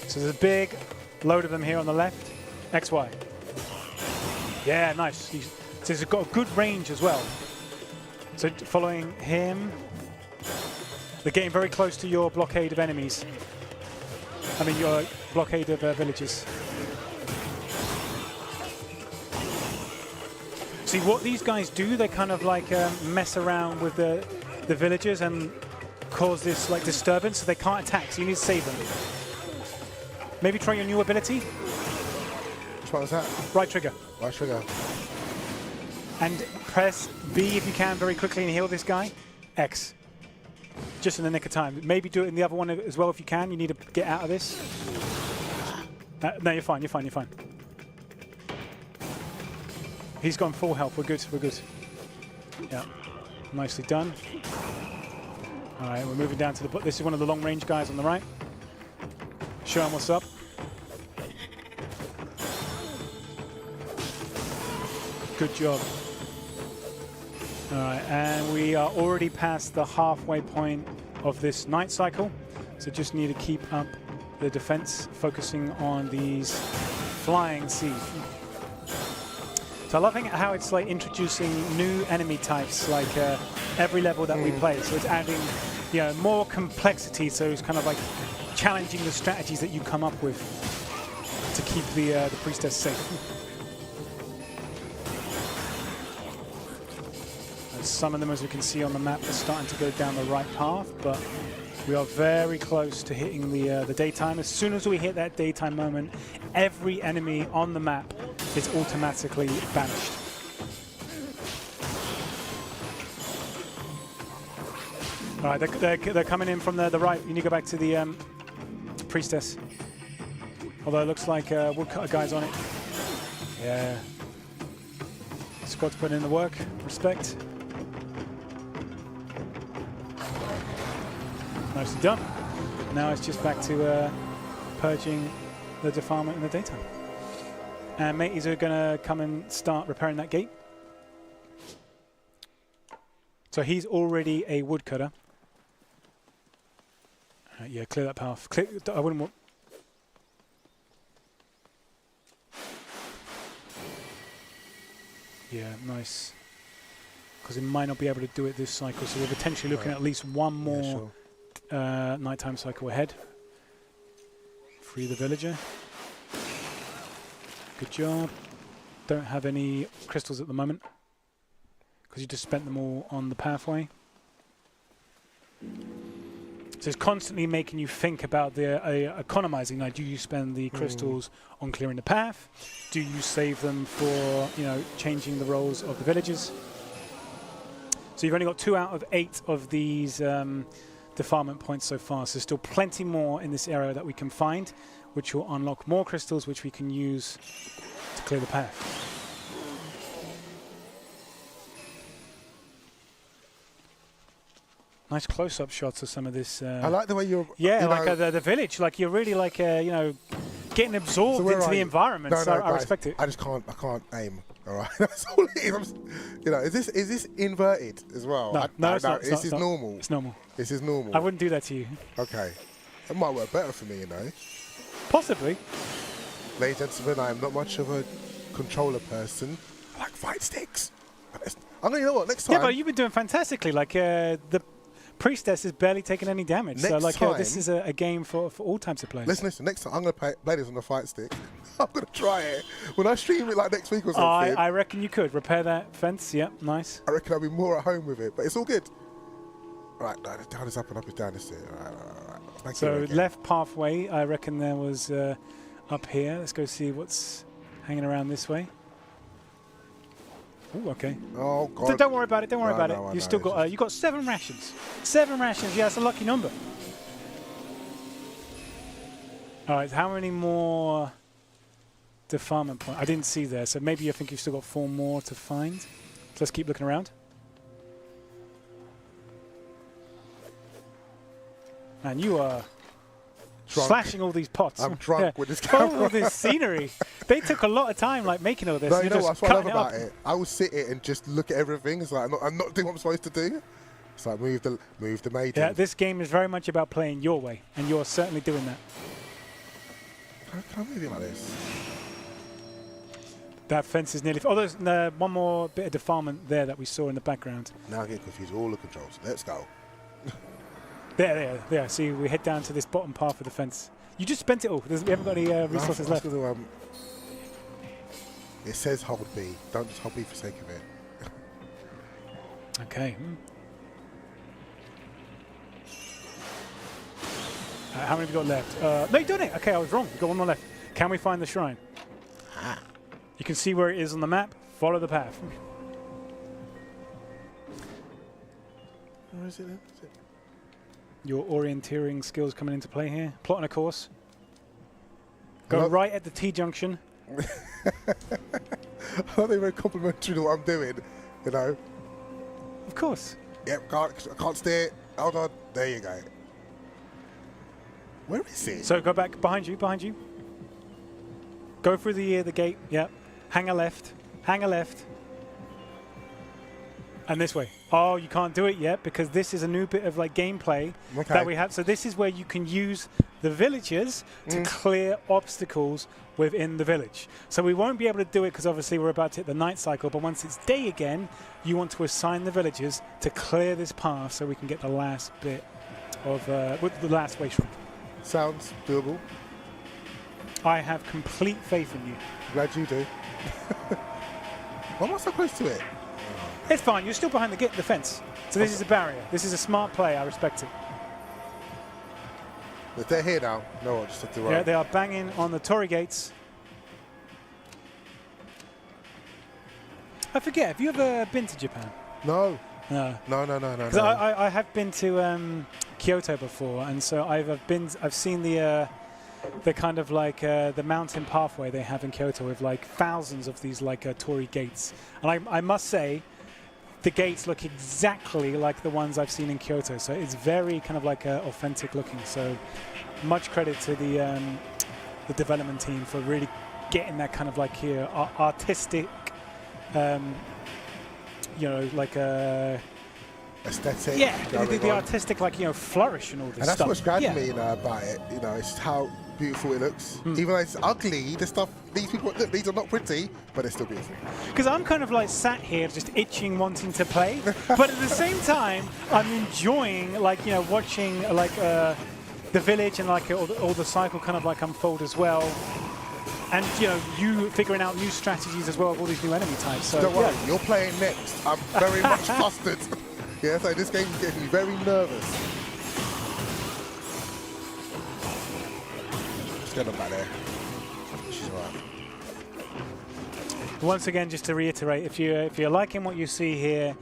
So there's a big load of them here on the left. X, Y. Yeah, nice. So he's got a good range as well. So following him, they're getting very close to your blockade of enemies. I mean, your blockade of villages. See, what these guys do, they kind of like mess around with the villagers and cause this like disturbance, so they can't attack, so you need to save them. Maybe try your new ability. Which one was that? Right trigger. Right trigger. And press B if you can very quickly and heal this guy. X. Just in the nick of time. Maybe do it in the other one as well if you can. You need to get out of this. No, you're fine, you're fine, you're fine. He's gone full health. We're good, we're good. Yeah. Nicely done. All right, we're moving down to the... This is one of the long-range guys on the right. Show him what's up. Good job. All right, and we are already past the halfway point of this night cycle, so just need to keep up the defense, focusing on these flying siege. So I love how it's like introducing new enemy types, like every level that we play. So it's adding, you know, more complexity. So it's kind of like challenging the strategies that you come up with to keep the priestess safe. Some of them, as we can see on the map, are starting to go down the right path, but we are very close to hitting the daytime. As soon as we hit that daytime moment, every enemy on the map is automatically banished. All right, they're coming in from the right. You need to go back to the priestess. Although it looks like woodcutter guy's on it. Yeah. Squad's putting in the work. Respect. Nicely done. Now it's just back to purging the defilement in the daytime. And mateys are going to come and start repairing that gate. So he's already a woodcutter. Yeah, clear that path. I wouldn't want... Yeah, nice. Because it might not be able to do it this cycle, so we're potentially looking at least one more... Yeah, sure. Nighttime cycle ahead. Free the villager. Good job. Don't have any crystals at the moment because you just spent them all on the pathway. So it's constantly making you think about the economizing. Like, do you spend the crystals on clearing the path? Do you save them for, you know, changing the roles of the villagers? So you've only got 2 out of 8 of these defilement points so far, so there's still plenty more in this area that we can find, which will unlock more crystals which we can use to clear the path. Nice close-up shots of some of this. I like the way you're... Yeah, you like the village, like you're really like, you know, getting absorbed into the environment, no, so I guys, respect it. I can't aim, all right? That's all it is. You know, is this inverted as well? No, it's not. This is normal. It's normal. This is normal. I wouldn't do that to you. Okay. It might work better for me, you know. Possibly. Ladies and gentlemen, I am not much of a controller person. I like fight sticks. I'm going to, you know what, next time... Yeah, but you've been doing fantastically. Like, the priestess is barely taking any damage. Next so, like, time, this is a game for all types of players. Listen, next time I'm going to play this on the fight stick. I'm going to try it. When I stream it, like, next week or something... I reckon you could. Repair that fence. Yep, nice. I reckon I'll be more at home with it, but it's all good. Right, down is up and up is down. This it. Right. Thank So you again. left pathway, I reckon there was up here. Let's go see what's hanging around this way. Ooh, okay. Oh God! Don't worry about it. Don't worry about it. I You still know, got you got 7 rations. 7 rations. Yeah, that's a lucky number. All right. How many more defilement points? I didn't see there. So maybe I think you've still got 4 more to find. So let's keep looking around. Man, you are Drunk. slashing all these pots. I'm drunk with this All camera. of this scenery. They took a lot of time, like making all this. No, You're you know just what I love cutting it up. about it? I will sit here and just look at everything. It's like I'm not doing what I'm supposed to do. It's like move the maiden. Yeah, this game is very much about playing your way, and you're certainly doing that. Can I move it like this? That fence is nearly. Oh, there's one more bit of defilement there that we saw in the background. Now I get confused with all the controls. Let's go. There. See, we head down to this bottom part of the fence. You just spent it all. We haven't got any resources left. It says hold B. Don't just hold B for the sake of it. Okay. How many have we got left? No, you done it. Okay, I was wrong. We've got 1 more left. Can we find the shrine? Ah. You can see where it is on the map. Follow the path. Where is it then? Your orienteering skills coming into play here. Plotting a course. Go Hello? right at the T-junction. I'm not even complimentary to what I'm doing, you know. Of course. Yep, I can't steer. Hold on. There you go. Where is it? So go back behind you. Go through the gate. Yep. Hang a left. And this way. Oh, you can't do it yet because this is a new bit of like gameplay that we have. So this is where you can use the villagers to clear obstacles within the village. So we won't be able to do it because obviously we're about to hit the night cycle, but once it's day again, you want to assign the villagers to clear this path so we can get the last bit of with the last way shrine. Sounds doable. I have complete faith in you. Glad you do. Why am I so close to it? It's fine. You're still behind the fence. So this is a barrier. This is a smart play. I respect it. But they're here now. No, I just have to run. Yeah, they are banging on the Torii gates. I forget. Have you ever been to Japan? No. No. No. Because I have been to Kyoto before, and so I've seen the kind of like the mountain pathway they have in Kyoto with like thousands of these like Torii gates, and I must say, the gates look exactly like the ones I've seen in Kyoto. So it's very kind of like authentic looking. So much credit to the development team for really getting that kind of like here artistic, you know, like aesthetic. yeah, the artistic like flourish and all this and that's stuff. what's grabbed Yeah. me about it. You know, it's how beautiful it looks. Even though it's ugly, the stuff these people look, these are not pretty, but they're still beautiful. Because I'm kind of like sat here just itching, wanting to play, but at the same time, I'm enjoying like watching like the village and like all the cycle kind of like unfold as well, and you figuring out new strategies as well of all these new enemy types. So Don't worry, you're playing next. I'm very much flustered. Yeah, so this game is getting me very nervous. Just get them back there. She's all right. Once again, just to reiterate, if you're liking what you see here,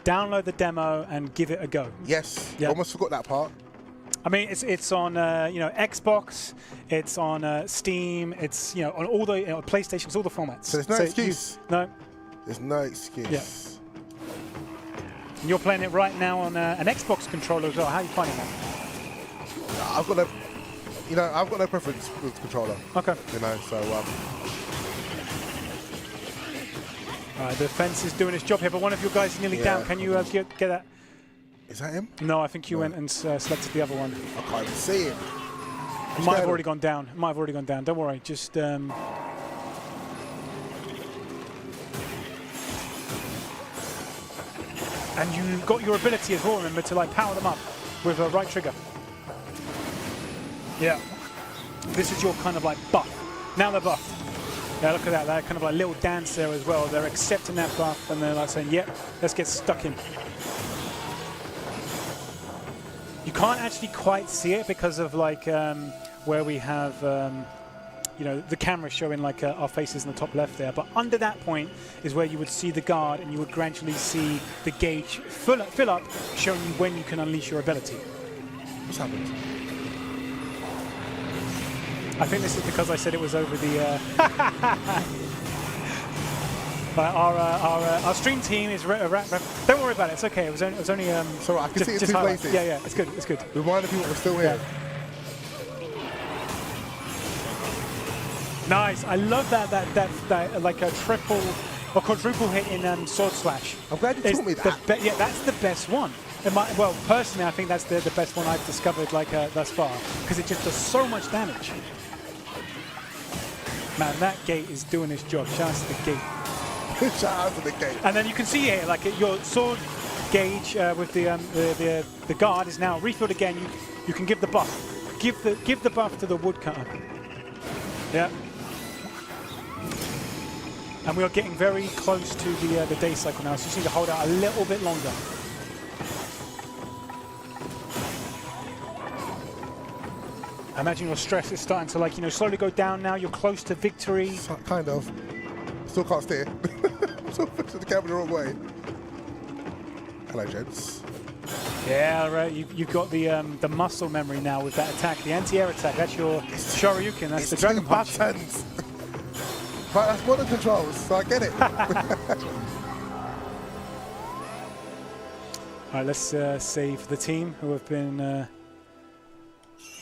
download the demo and give it a go. Yes, Yep. almost forgot that part. I mean, it's on Xbox, it's on Steam, it's on all the PlayStation, it's all the formats. So there's no excuse. No, There's no excuse. Yeah. and you're playing it right now on an Xbox controller as well. How are you finding that? I've got I've got no preference with the controller. Okay. So All right, the fence is doing its job here, but one of your guys is nearly down. Can you get that? is that him? No, I think you went and selected the other one. I can't even see him. It might have already gone down. It might have already gone down. Don't worry. Just and you got your ability as well, remember, to like power them up with a right trigger. Yeah. This is your kind of like buff. Now they're buffed. Yeah, look at that. They're kind of like little dance there as well. They're accepting that buff and they're like saying, yep, let's get stuck in. You can't actually quite see it because of like where we have you know, the camera showing like our faces in the top left there. But under that point is where you would see the guard, and you would gradually see the gauge fill up, showing you when you can unleash your ability. What's happened? I think this is because I said it was over the. Our stream team is. Don't worry about it. It's okay. It was only. So I can see it just two places. Yeah, yeah. It's good. It's good. Remind people we're still here. Yeah. Nice. I love that like a triple or quadruple hit in Sword Slash. I'm glad you taught me that. Yeah, that's the best one. Well, personally, I think that's the best one I've discovered like thus far, because it just does so much damage. Man, that gate is doing its job. Shout out to the gate. Shout out to the gate. And then you can see here, like your sword gauge with the guard is now refilled again. You can give the buff. Give the buff to the woodcutter. Yeah. And we are getting very close to the day cycle now, so you just need to hold out a little bit longer. I imagine your stress is starting to, like, you know, slowly go down now. You're close to victory. Kind of. Still can't steer. Still pushing the camera the wrong way. Hello, gents. Yeah, right. You've got the muscle memory now with that attack, the anti-air attack. That's your Shoryuken. That's the Dragon Punch. Buttons. Right, that's modern controls, so I get it. All right, let's save the team who have been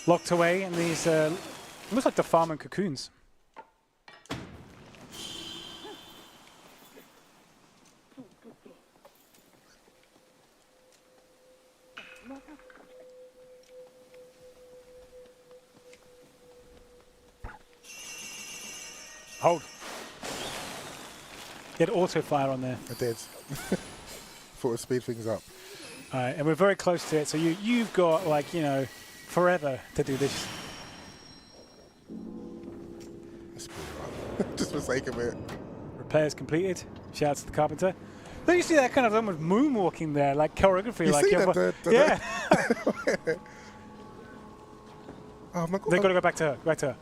locked away in these, looks like the farming cocoons. Hold. You had auto fire on there. I did. Thought it would speed things up. All right, and we're very close to it, so you've got, like, you know, forever to do this. Just for the sake of it. Repairs completed. Shout out to the carpenter. Don't you see that kind of almost moonwalking there, like choreography? You like see that? Yeah. Oh my God. They've got to go back to her. Back to her.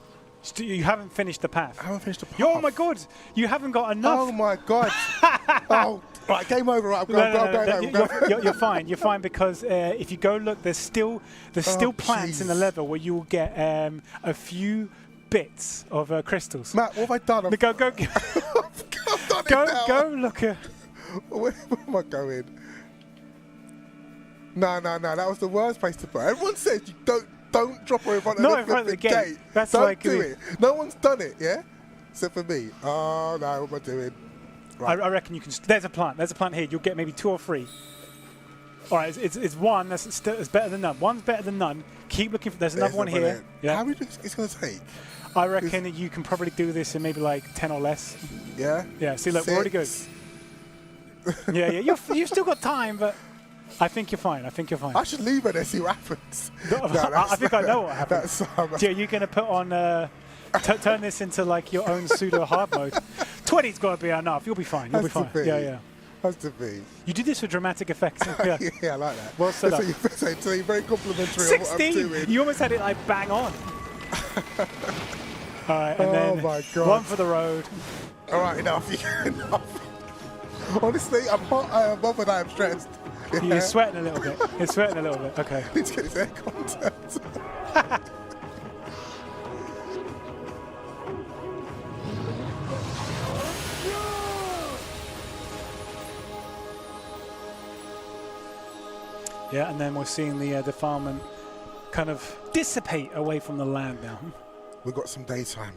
You haven't finished the path. I haven't finished the path. Oh my God! You haven't got enough. Oh my God! Oh, right, game over. Right, I'm going. You're fine. You're fine because if you go look, there's still plants in the level where you will get a few bits of crystals. Matt, what have I done? Go. I've done it now. Go look. Where am I going? No. That was the worst place to put. Everyone says you don't drop her in front of the gate. That's don't like do it. No one's done it, yeah? Except for me. Oh, no, what am I doing? Right. I reckon you can. There's a plant. There's a plant here. You'll get maybe 2 or 3. All right, it's one. That's better than none. One's better than none. Keep looking. There's another one here. Yeah. How many it's going to take? I reckon that you can probably do this in maybe like 10 or less. Yeah? Yeah, see, look, we're already good. Yeah. You've still got time, but I think you're fine. I should leave it and see what happens. I think I know what happens. Yeah, you're going to put on, turn this into like your own pseudo hard mode. 20's got to be enough. You'll be fine. You'll be fine. Yeah. Has to be. You did this for dramatic effects. Yeah, I like that. Well set up. So you're very complimentary 16. on what I'm doing. You almost had it like bang on. All right, and then my God. One for the road. All right, enough. Honestly, I'm hot, I am bothered, I am stressed. Yeah. You're sweating a little bit. Okay. Need to get his aircon turned. Yeah, and then we're seeing the defilement kind of dissipate away from the land now. We've got some daytime.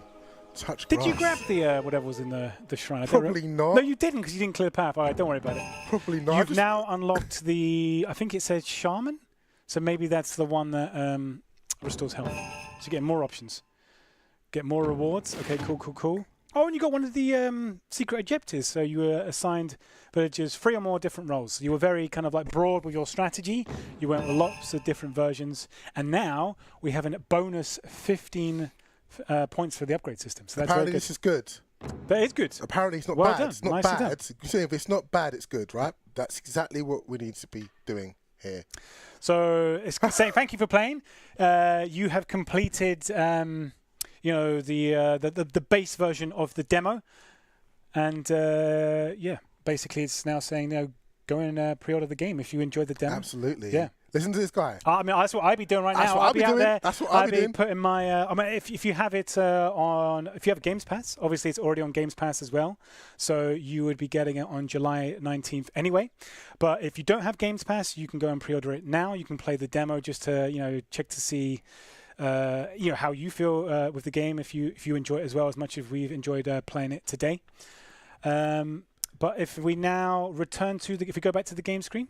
Touch Did grass. you grab the whatever was in the shrine? Probably not. No, you didn't because you didn't clear the path. All right, don't worry about it. Probably not. You've now unlocked the, I think it says shaman. So maybe that's the one that restores health. So you get more options. Get more rewards. Okay, cool. Oh, and you got one of the secret objectives. So you were assigned villagers 3 or more different roles. You were very kind of like broad with your strategy. You went with lots of different versions. And now we have a bonus 15 points for the upgrade system. So that's apparently very good. This is good. But it's good. Apparently it's not well bad. Done. It's not Nicely bad. Done. You see, if it's not bad, it's good, right? That's exactly what we need to be doing here. So it's saying thank you for playing. You have completed, the base version of the demo, and basically it's now saying go and pre-order the game if you enjoyed the demo. Absolutely. Yeah. Listen to this guy. I mean, that's what I'd be doing right now. I'll be out doing. there. That's what I'll be doing. Putting my. If you have it if you have Games Pass, obviously it's already on Games Pass as well. So you would be getting it on July 19th anyway. But if you don't have Games Pass, you can go and pre-order it now. You can play the demo just to check to see how you feel with the game. If you enjoy it as well as much as we've enjoyed playing it today. But if we now return to if we go back to the game screen.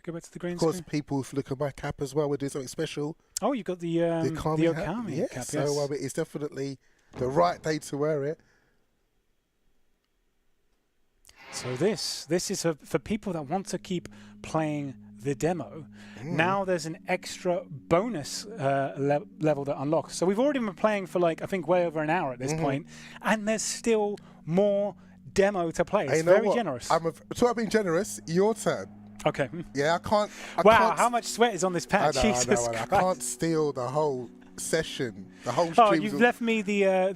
Go back to the green screen. Of course, people look at my cap as well. We're doing something special. Oh, you got the Okami cap. So yes. it's definitely the right day to wear it. So this is for people that want to keep playing the demo. Now there's an extra bonus level that unlocks. So we've already been playing for I think way over an hour at this point, and there's still more demo to play. It's very generous. Talk about being generous. Your turn. Okay. Yeah, I can't. Wow, how much sweat is on this pad? I know, Jesus I know. Christ. I can't steal the whole session, the whole stream. Oh, you've left me the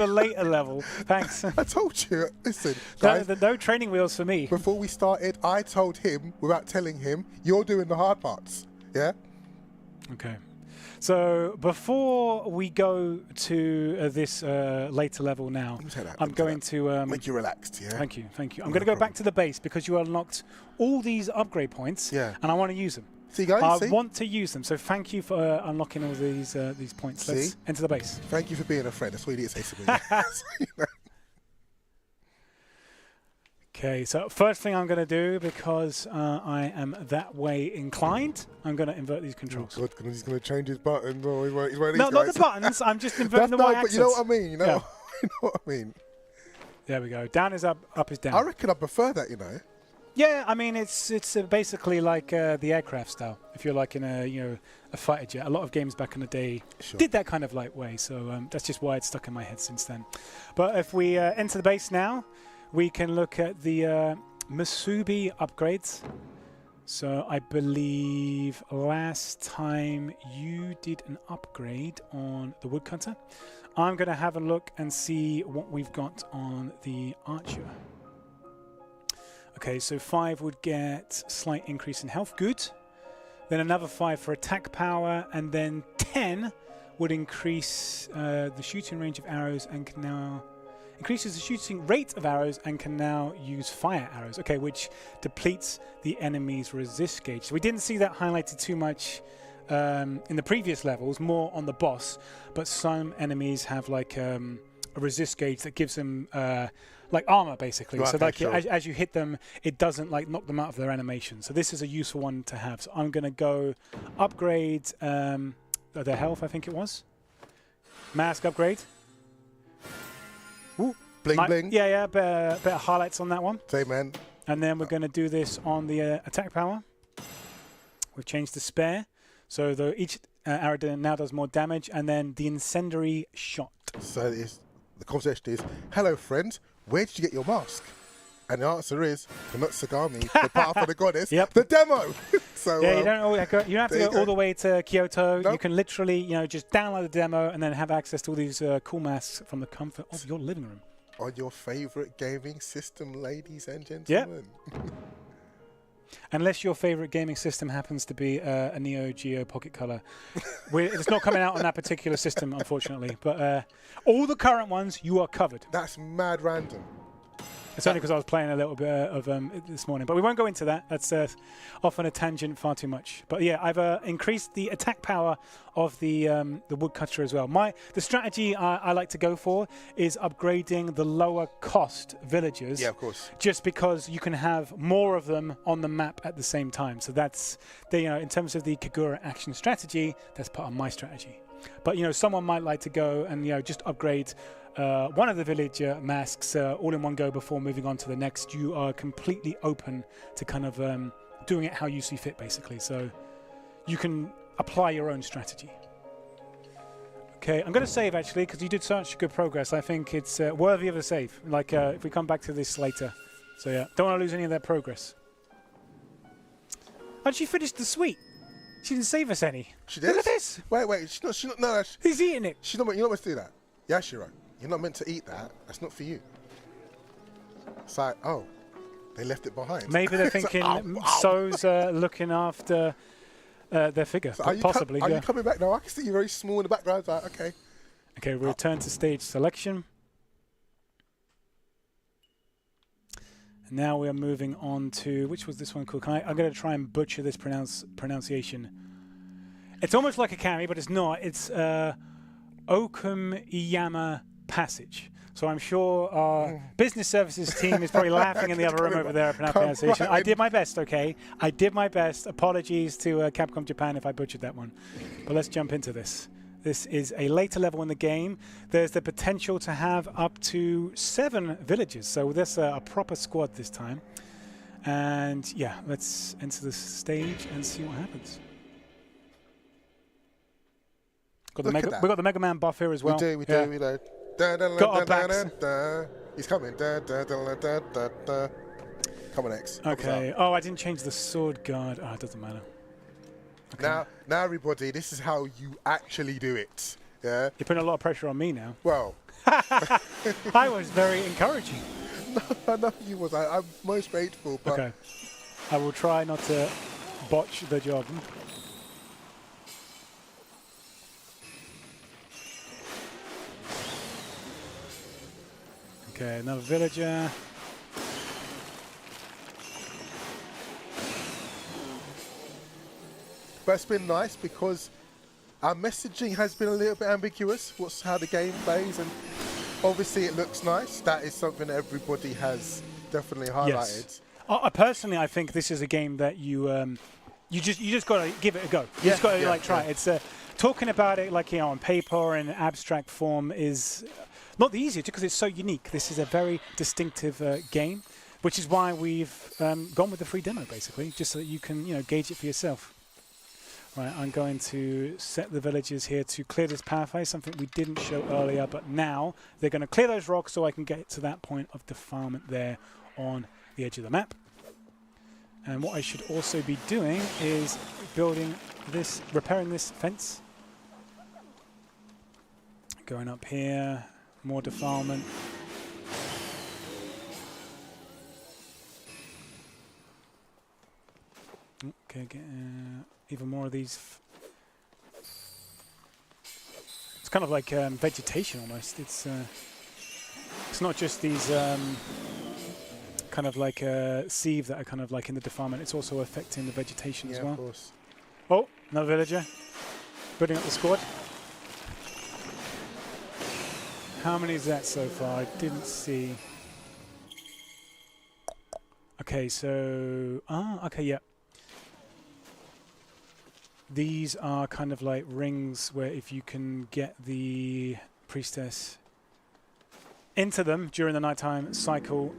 later level. Thanks. I told you. Listen, guys. No training wheels for me. Before we started, I told him, without telling him, you're doing the hard parts. Yeah? Okay. So before we go to this later level now, I'm going to make you relaxed. Yeah. Thank you. I'm going to go back to the base because you unlocked all these upgrade points. Yeah. And I want to use them. See, guys. I want to use them. So thank you for unlocking all these points. Let's enter the base. Thank you for being a friend. That's what you need to say to me. Okay, so first thing I'm going to do, because I am that way inclined, I'm going to invert these controls. Oh, God, he's going to change his buttons. Oh, he's one of these No, guys. not the buttons. I'm just inverting the y-axis. But you know what I mean. You know what I mean. There we go. Down is up, up is down. I reckon I prefer that. Yeah, I mean it's basically like the aircraft style. If you're like in a fighter jet, a lot of games back in the day did that kind of way. So that's just why it's stuck in my head since then. But if we enter the base now, we can look at the Musubi upgrades. So I believe last time you did an upgrade on the woodcutter. I'm going to have a look and see what we've got on the archer. Okay, so 5 would get slight increase in health. Good. Then another 5 for attack power, and then 10 would increase the shooting range of arrows and can now increases the shooting rate of arrows and can now use fire arrows. Okay, which depletes the enemy's resist gauge. So we didn't see that highlighted too much in the previous levels, more on the boss. But some enemies have a resist gauge that gives them like armor, basically. Right, so as you hit them, it doesn't knock them out of their animation. So this is a useful one to have. So I'm going to go upgrade their health, I think it was. Mask upgrade. Ooh, bling bling. Yeah, better highlights on that one. Same, man. And then we're going to do this on the attack power. We've changed the spare. So each arrow now does more damage. And then the incendiary shot. So the conversation is, hello, friend. Where did you get your mask? And the answer is Kunitsu-Gami, the path of the goddess, the demo. So yeah, you don't have to go all the way to Kyoto. Nope. You can literally, just download the demo and then have access to all these cool masks from the comfort of your living room. On your favorite gaming system, ladies and gentlemen. Yep. Unless your favorite gaming system happens to be a Neo Geo Pocket Color. It's not coming out on that particular system, unfortunately. But all the current ones, you are covered. That's mad random. It's only because I was playing a little bit of this morning. But we won't go into that. That's off on a tangent far too much. But yeah, I've increased the attack power of the woodcutter as well. The strategy I like to go for is upgrading the lower cost villagers. Yeah, of course. Just because you can have more of them on the map at the same time. So that's, in terms of the Kagura Action Strategy, that's part of my strategy. But, someone might like to go and, just upgrade one of the villager masks all in one go before moving on to the next. You are completely open to kind of doing it how you see fit, basically. So you can apply your own strategy. Okay, I'm going to save, actually, because you did such good progress. I think it's worthy of a save, if we come back to this later. So, yeah, don't want to lose any of that progress. And she finished the sweet. She didn't save us any. She did? Look at this. Wait. She's not, no. He's eating it. You're not meant to do that. Yashiro, you're not meant to eat that. That's not for you. It's like, oh, they left it behind. Maybe they're thinking So's looking after their figure, So possibly. Are you coming back now? I can see you very small in the background. Like, okay. Okay, we return to stage selection. And now we are moving on to, which was this one called? I'm going to try and butcher this pronunciation. It's almost like a kami, but it's not. It's Okumiyama Passage. So I'm sure our business services team is probably laughing in the other room over there at pronunciation. I did my best, okay? I did my best. Apologies to Capcom Japan if I butchered that one. But let's jump into this. This is a later level in the game. There's the potential to have up to 7 villages. So there's a proper squad this time. And yeah, let's enter the stage and see what happens. We got the Mega Man buff here as well. We do. Got our backs. He's coming. Come on, X. Okay. Oh, I didn't change the sword guard. Oh, it doesn't matter. Okay. Now, everybody, this is how you actually do it. Yeah. You're putting a lot of pressure on me now. Well, I was very encouraging. I know you was. I'm most grateful. But okay. I will try not to botch the job. Okay, another villager. But it's been nice because our messaging has been a little bit ambiguous. What's how the game plays, and obviously it looks nice. That is something that everybody has definitely highlighted. Yes. Personally, I think this is a game that you just got to give it a go. You just got to try it. It's talking about it like on paper or in abstract form is not the easiest because it's so unique. This is a very distinctive game, which is why we've gone with the free demo basically, just so that you can gauge it for yourself. Right, I'm going to set the villagers here to clear this pathway, something we didn't show earlier, but now they're going to clear those rocks so I can get to that point of defilement there on the edge of the map. And what I should also be doing is repairing this fence. Going up here, more defilement. Okay, get even more of these. It's kind of like vegetation almost. It's not just these kind of like sieves that are kind of like in the defilement. It's also affecting the vegetation as well. Of course. Oh, another villager. Building up the squad. How many is that so far? I didn't see. Okay, so okay, yeah. These are kind of like rings where if you can get the priestess into them during the nighttime cycle,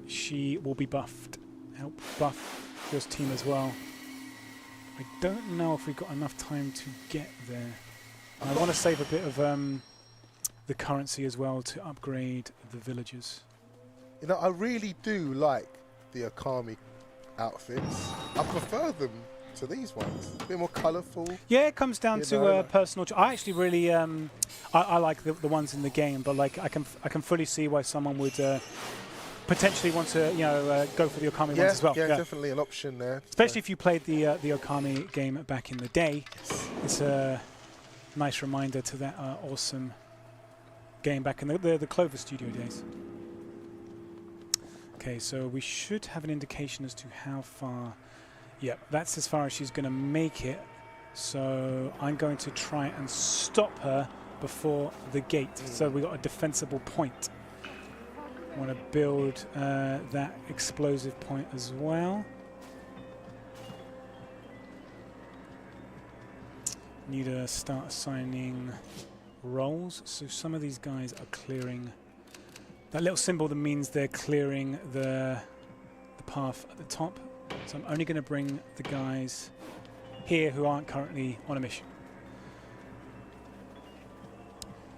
she will be buffed. Help buff your team as well. I don't know if we've got enough time to get there. I want to save a bit of the currency as well to upgrade the villagers. I really do like the Okami outfits. I prefer them to these ones. A bit more colourful. Yeah, it comes down to personal. I actually really I like the ones in the game, but like I can fully see why someone would potentially want to go for the Okami ones as well. Yeah, definitely an option there. Especially if you played the Okami game back in the day. It's a nice reminder to that awesome game back in the Clover Studio days. Okay, so we should have an indication as to how far. Yeah, that's as far as she's going to make it. So I'm going to try and stop her before the gate. So we've got a defensible point. I want to build that explosive point as well. Need to start assigning roles. So some of these guys are clearing. That little symbol that means they're clearing the path at the top. So I'm only going to bring the guys here who aren't currently on a mission.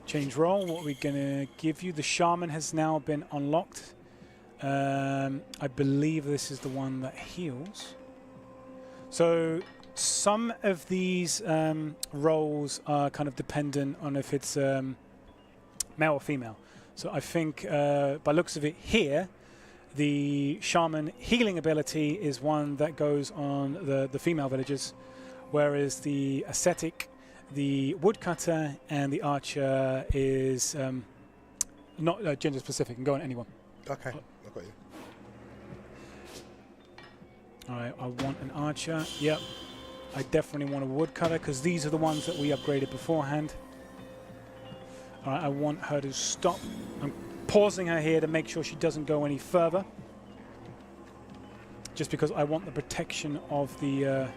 Change role. What are we going to give you? The shaman has now been unlocked. I believe this is the one that heals. So some of these roles are kind of dependent on if it's male or female. So I think by looks of it here, the shaman healing ability is one that goes on the female villagers, whereas the ascetic, the woodcutter, and the archer is not gender specific, can go on anyone. Okay, I've got you. All right, I want an archer. Yep. I definitely want a woodcutter because these are the ones that we upgraded beforehand. All right, I want her to stop. I'm pausing her here to make sure she doesn't go any further. Just because I want the protection of the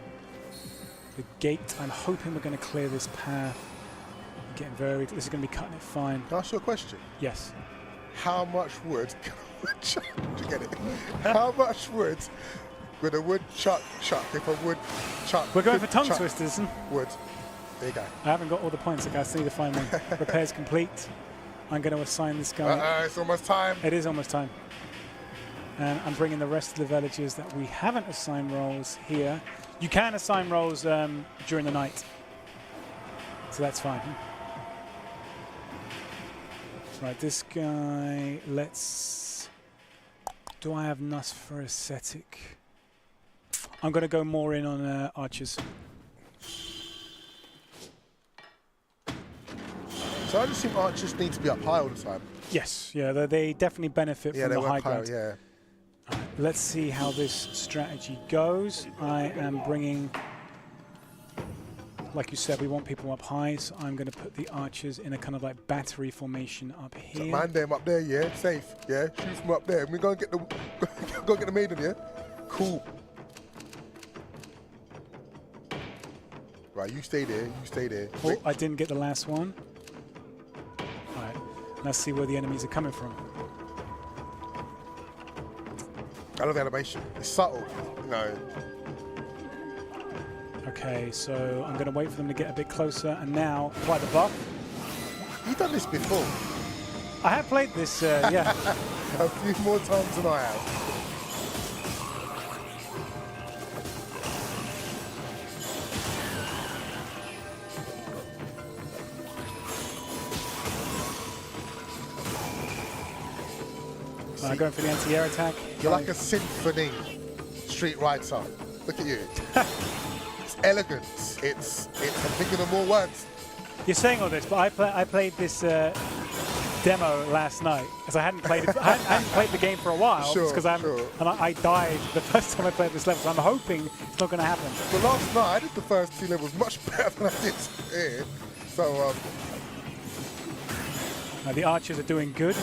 gate. I'm hoping we're going to clear this path. Getting very. This is going to be cutting it fine. Can I ask you a question? Yes. How much wood? Did you get it? How much wood would a woodchuck chuck if a woodchuck? We're going for tongue chuck twisters. wood. There you go. I haven't got all the points, okay, I still need to find them. Repairs complete. I'm going to assign this guy. It's almost time. It is almost time. And I'm bringing the rest of the villagers that we haven't assigned roles here. You can assign roles during the night. So that's fine. Right, this guy, let's... Do I have enough for ascetic? I'm going to go more in on archers. So I just think archers need to be up high all the time. Yes, yeah, they definitely benefit from the high ground. Yeah. Right, let's see how this strategy goes. I am bringing, like you said, we want people up high, so I'm going to put the archers in a kind of like battery formation up here. So man them up there, yeah, safe, yeah. Shoot from up there. We're going to get the go get the maiden, yeah. Cool. Right, you stay there. You stay there. Oh, Wait. I didn't get the last one. All right, let's see where the enemies are coming from. I love the animation. It's subtle, you know. Okay, so I'm going to wait for them to get a bit closer, and now apply the buff. You've done this before. I have played this, yeah. A few more times than I have. Going for the anti-air attack. You're like a symphony street writer. Look at you. It's elegance. It's I'm thinking of more words. You're saying all this, but I played this demo last night because I hadn't played it. I hadn't played the game for a while. Sure, because I died the first time I played this level, so I'm hoping it's not going to happen. But last night I did the first 2 levels much better than I did here. So the archers are doing good.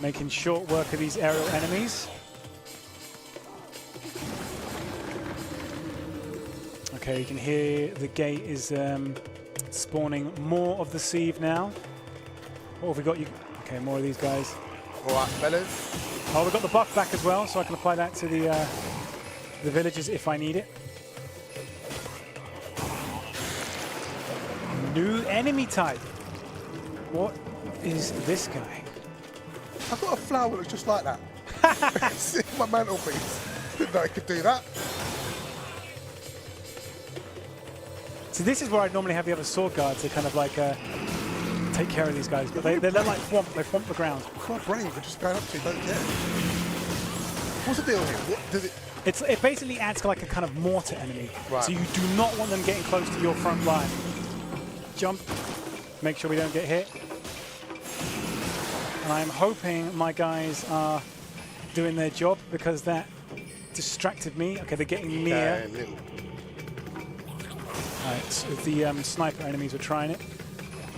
Making short work of these aerial enemies. Okay, you can hear the gate is spawning more of the sieve now. What have we got? Okay, more of these guys. all right, fellas. Oh, we've got the buff back as well, so I can apply that to the villagers if I need it. New enemy type. What is this guy? I've got a flower that looks just like that. It's in my mantelpiece. Didn't know I could do that. So this is where I'd normally have the other sword guards to kind of like take care of these guys, but they're like they swamp the ground. Quite brave, we're just going up to you, don't care. What's the deal here? What does it? It basically adds like a kind of mortar enemy. Right. So you do not want them getting close to your front line. Jump, make sure we don't get hit. And I'm hoping my guys are doing their job because that distracted me. Okay, they're getting near. Alright, so the sniper enemies were trying it.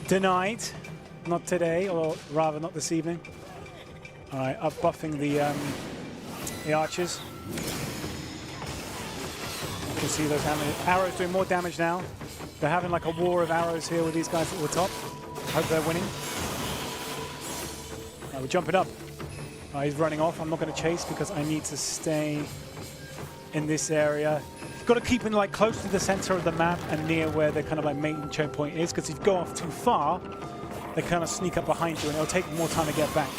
Denied. Not today, or rather not this evening. Alright, up buffing the archers. You can see those arrows doing more damage now. They're having like a war of arrows here with these guys at the top. Hope they're winning. We're jumping up. He's running off. I'm not going to chase because I need to stay in this area. You've got to keep in like close to the center of the map and near where the kind of like main choke point is, because if you go off too far, they kind of sneak up behind you and it'll take more time to get back.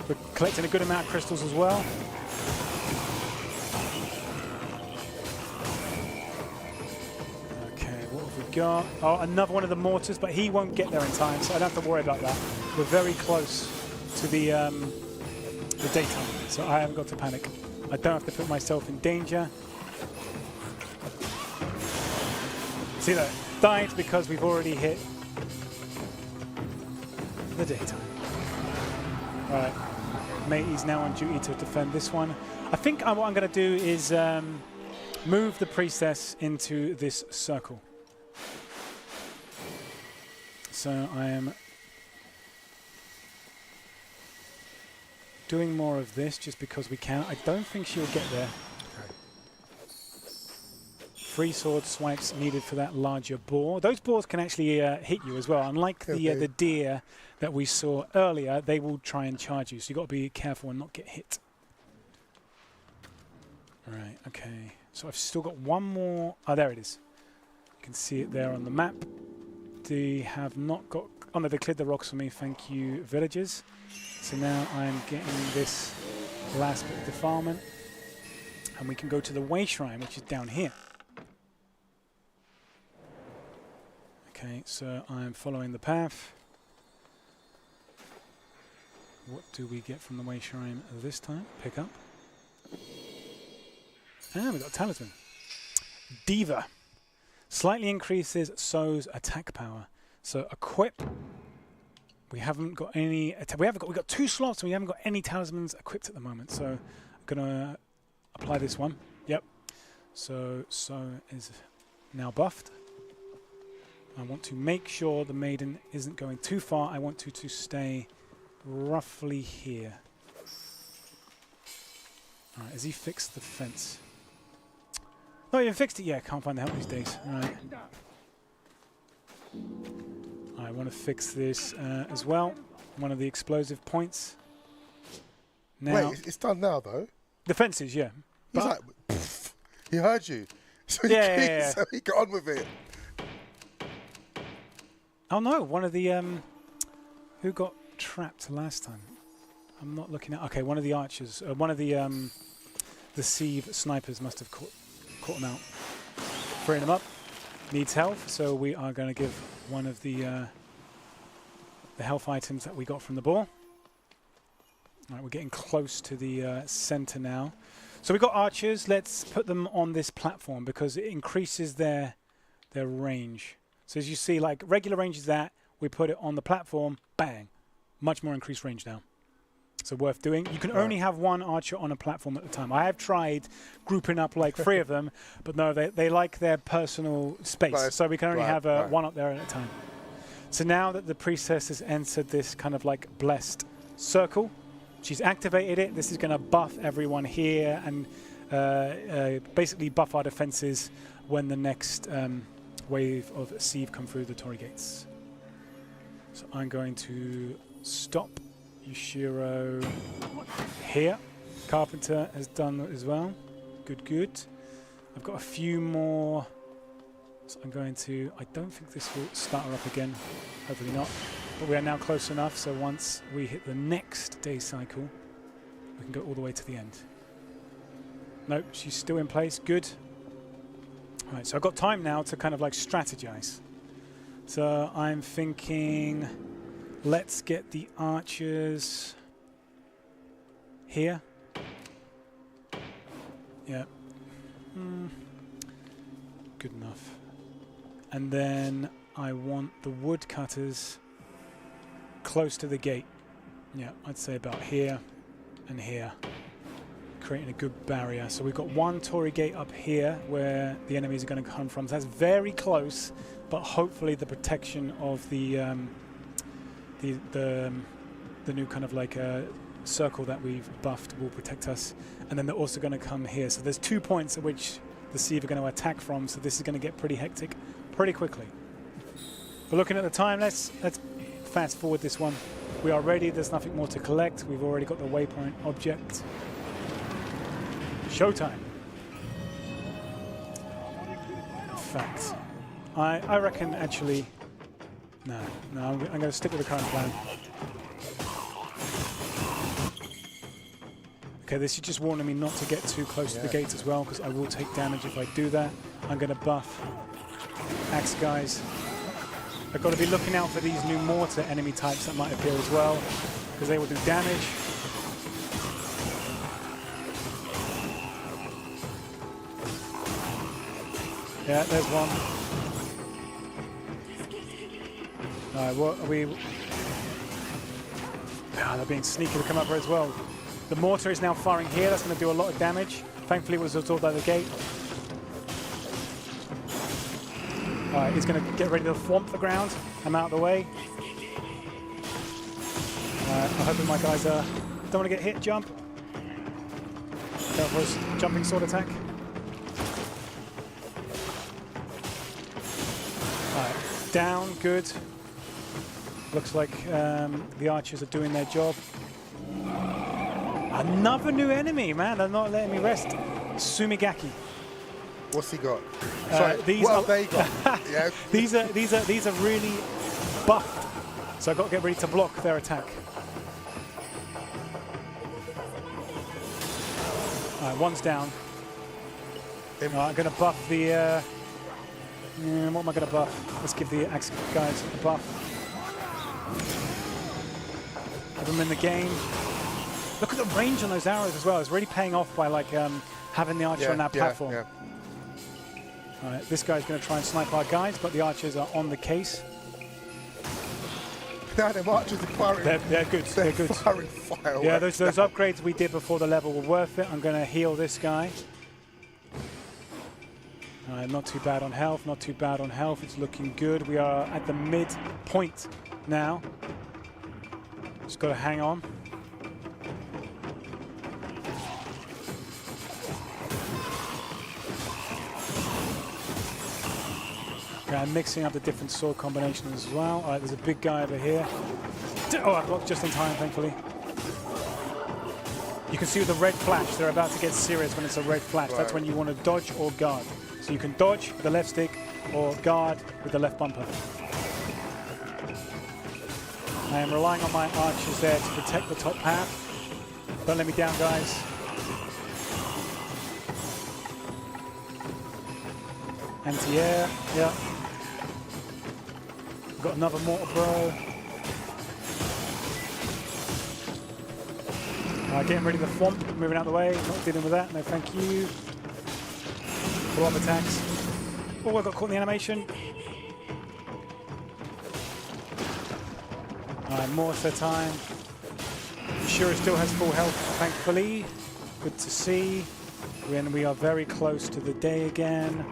We're collecting a good amount of crystals as well. got another one of the mortars, but he won't get there in time, so I don't have to worry about that. We're very close to the daytime, so I haven't got to panic. I don't have to put myself in danger. See that? Died because we've already hit the daytime. Right, Matey's now on duty to defend this one. I think what I'm going to do is move the priestess into this circle. So I am doing more of this just because we can. I don't think she'll get there. Okay. 3 sword swipes needed for that larger boar. Those boars can actually hit you as well. Unlike the deer that we saw earlier, they will try and charge you. So you've got to be careful and not get hit. Right, okay. So I've still got one more. Oh, there it is. You can see it there on the map. They have not got... Oh, no, they cleared the rocks for me. Thank you, villagers. So now I'm getting this last bit of defilement. And we can go to the way shrine, which is down here. Okay, so I'm following the path. What do we get from the way shrine this time? Pick up. Ah, we got a talisman. Diva. Slightly increases So's attack power. So equip. We haven't got any. We've got 2 slots and we haven't got any talismans equipped at the moment. So I'm gonna apply this one. Yep. So is now buffed. I want to make sure the maiden isn't going too far. I want to stay roughly here. All right, has he fixed the fence? Not even fixed it yet. Can't find the help these days. All right. I want to fix this as well. One of the explosive points. Now, wait, it's done now though. The fences, yeah. He's like, pfft, he heard you, so he got on with it. Oh no, one of the who got trapped last time? I'm not looking at. Okay, one of the archers, one of the sieve snipers must have caught him out. Freeing him up. Needs health, so we are going to give one of the health items that we got from the boar. All right, we're getting close to the center now. So we've got archers. Let's put them on this platform because it increases their range. So as you see, like regular range is that, we put it on the platform, bang, much more increased range now. So worth doing. You can only have 1 archer on a platform at a time. I have tried grouping up like 3 of them, but no, they like their personal space. So we can only have 1 up there at a time. So now that the priestess has entered this kind of like blessed circle, she's activated it. This is going to buff everyone here and basically buff our defenses when the next wave of sieve come through the Torii gates. So I'm going to stop Yushiro here. Carpenter has done as well. Good, good. I've got a few more. So I'm going to... I don't think this will start her up again. Hopefully not. But we are now close enough, so once we hit the next day cycle, we can go all the way to the end. Nope, she's still in place. Good. All right, so I've got time now to kind of like strategize. So I'm thinking... Let's get the archers here. Yeah. Good enough. And then I want the woodcutters close to the gate. Yeah, I'd say about here and here. Creating a good barrier. So we've got 1 Torii gate up here where the enemies are going to come from. So that's very close, but hopefully the protection of the new kind of like circle that we've buffed will protect us, and then they're also going to come here. So there's 2 points at which the sieve are going to attack from. So this is going to get pretty hectic, pretty quickly. But looking at the time, let's fast forward this one. We are ready. There's nothing more to collect. We've already got the waypoint object. Showtime. In fact, I reckon actually. No, I'm going to stick with the current plan. Okay, this is just warning me not to get too close to the gates as well, because I will take damage if I do that. I'm going to buff axe guys. I've got to be looking out for these new mortar enemy types that might appear as well, because they will do damage. Yeah, there's one. Alright, what are we... Ah, they're being sneaky to come up here as well. The mortar is now firing here. That's going to do a lot of damage. Thankfully, it was absorbed by the gate. Alright, he's going to get ready to thwomp the ground. I'm out of the way. I'm hoping my guys don't want to get hit. Jump. That was jumping sword attack. Alright, down. Good. Looks like the archers are doing their job. Another new enemy, man. They're not letting me rest. Sumigaki. What's he got? Sorry, what have they got? Yeah. These are really buffed. So I've got to get ready to block their attack. Alright, one's down. I'm going to buff the... what am I going to buff? Let's give the axe guys a buff. Have them in the game. Look at the range on those arrows as well. It's really paying off by like having the archer on that platform. Yeah. All right, this guy's going to try and snipe our guys, but the archers are on the case. Now them archers are firing. They're good. They're good. Firing fire. Yeah, those upgrades we did before the level were worth it. I'm going to heal this guy. All right, not too bad on health. Not too bad on health. It's looking good. We are at the midpoint now. Just got to hang on. Okay, I'm mixing up the different sword combinations as well. All right, there's a big guy over here. Oh, I blocked just in time, thankfully. You can see with the red flash, they're about to get serious when it's a red flash. Right. That's when you want to dodge or guard. So you can dodge with the left stick or guard with the left bumper. I am relying on my archers there to protect the top path. Don't let me down, guys. Anti-air, yeah. Got another mortar bro. Getting ready to thwomp, moving out of the way, not dealing with that, no thank you. Follow-up attacks. Oh, I got caught in the animation. Alright, mortar time. Shura still has full health, thankfully. Good to see. When we are very close to the day again.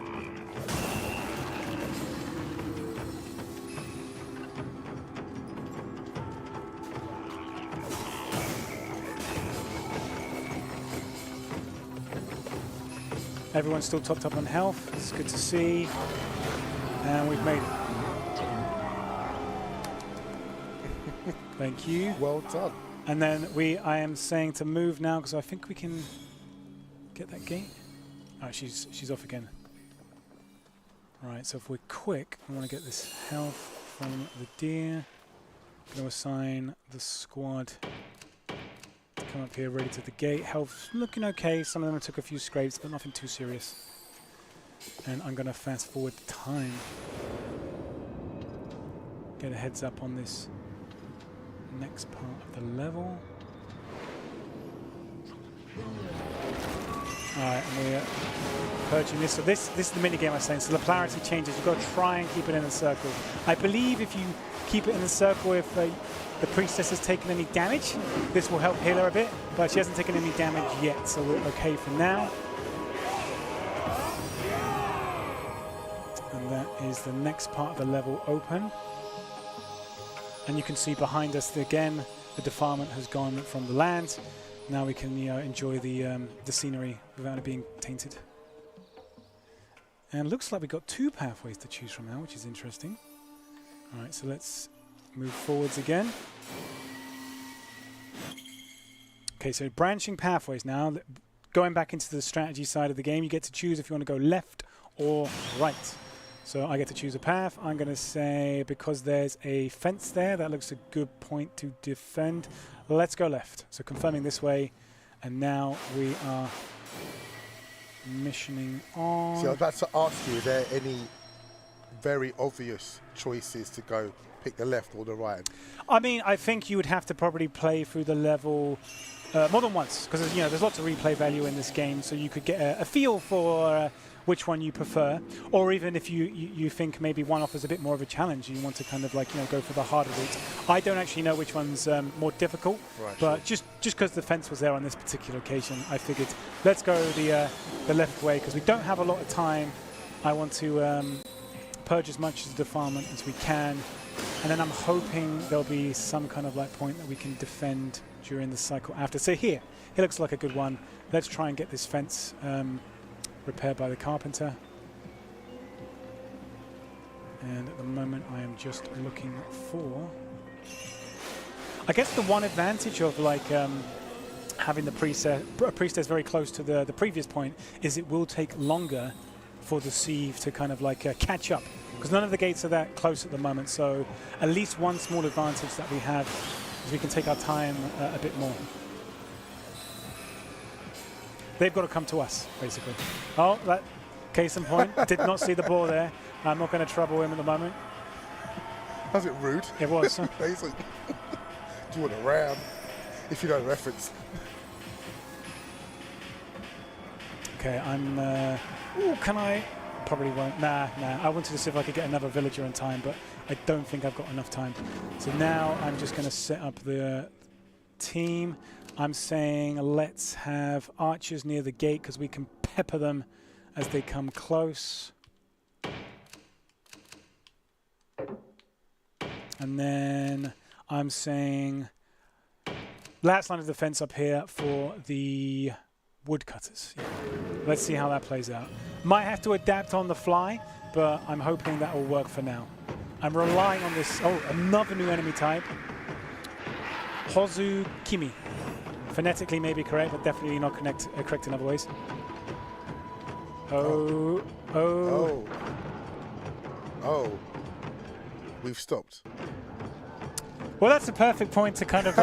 Everyone's still topped up on health. It's good to see. And we've made it. Thank you. Well done. And then I am saying to move now because I think we can get that gate. Oh, she's off again. Right, so if we're quick, I want to get this health from the deer. I'm going to assign the squad to come up here ready to the gate. Health looking okay. Some of them took a few scrapes, but nothing too serious. And I'm going to fast forward time. Get a heads up on this next part of the level. Alright, and we're purging this. So this is the minigame I was saying. So the polarity changes. You've got to try and keep it in a circle. I believe if you keep it in a circle, if the priestess has taken any damage, this will help heal her a bit. But she hasn't taken any damage yet, so we're okay for now. And that is the next part of the level open. And you can see behind us again, the defilement has gone from the land. Now we can enjoy the scenery without it being tainted. And looks like we've got 2 pathways to choose from now, which is interesting. All right, so let's move forwards again. Okay, so branching pathways now. Going back into the strategy side of the game, you get to choose if you want to go left or right. So I get to choose a path. I'm going to say, because there's a fence there, that looks a good point to defend. Let's go left. So confirming this way. And now we are missioning on. See, I was about to ask you, is there any very obvious choices to go pick the left or the right? I mean, I think you would have to probably play through the level more than once, because there's lots of replay value in this game, so you could get a feel for which one you prefer, or even if you think maybe one offers a bit more of a challenge, you want to kind of go for the harder route. I don't actually know which one's more difficult, Right, but just because the fence was there on this particular occasion, I figured let's go the left way, because we don't have a lot of time. I want to purge as much of the defilement as we can, and then I'm hoping there'll be some kind of point that we can defend during the cycle after. So here looks like a good one. Let's try and get this fence repaired by the carpenter. And at the moment I am just looking for, I guess the one advantage of having the priestess very close to the previous point is it will take longer for the sieve to kind of catch up, because none of the gates are that close at the moment. So at least one small advantage that we have is we can take our time a bit more. They've got to come to us, basically. Oh, that case in point. Did not see the ball there. I'm not going to trouble him at the moment. Was it rude? It was. He's like, do you want a ram? If you know the reference. Okay, I'm... ooh, can I... Probably won't. Nah. I wanted to see if I could get another villager in time, but I don't think I've got enough time. So now I'm just going to set up the team. I'm saying let's have archers near the gate, because we can pepper them as they come close. And then I'm saying last line of defense up here for the woodcutters. Yeah. Let's see how that plays out. Might have to adapt on the fly, but I'm hoping that will work for now. I'm relying on this. Oh, another new enemy type. Kunitsu-Gami. Phonetically may be correct, but definitely not correct in other ways. Oh. We've stopped. Well, that's a perfect point to kind of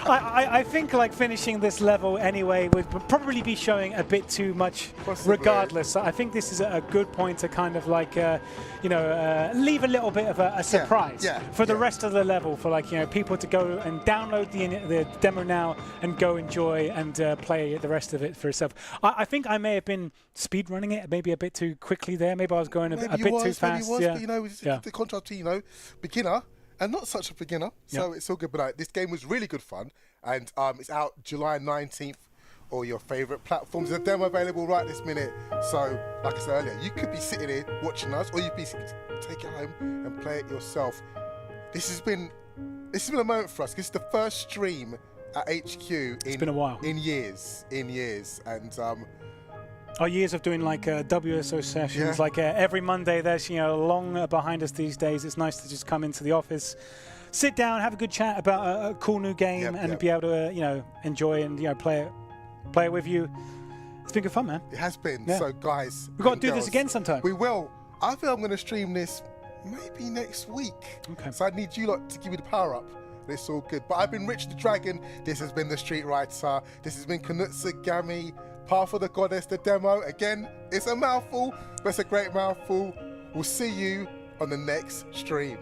I think finishing this level anyway would probably be showing a bit too much. Possibly. Regardless. I think this is a good point to kind of leave a little bit of a surprise for the rest of the level, for people to go and download the demo now and go enjoy and play the rest of it for yourself. I think I may have been speed running it maybe a bit too quickly there. Maybe I was going a bit too fast. But the contrast to beginner. And not such a beginner, so it's all good. But this game was really good fun, and it's out July 19th, or your favourite platforms. There's a demo available right this minute. So, like I said earlier, you could be sitting here watching us, or you could take it home and play it yourself. This has been a moment for us. This is the first stream at HQ it's been a while. in years, and our years of doing WSO sessions, every Monday. There's long behind us these days. It's nice to just come into the office, sit down, have a good chat about a cool new game, and be able to enjoy and play it with you. It's been good fun, man. It has been. So guys, we've got to do this again sometime. We will. I think I'm going to stream this maybe next week. Okay. So I need you lot to give me the power up. It's all good. But I've been Rich the Dragon. This has been the Street Writer. This has been Kunitsu-Gami. Path of the Goddess, the demo. Again, it's a mouthful, but it's a great mouthful. We'll see you on the next stream.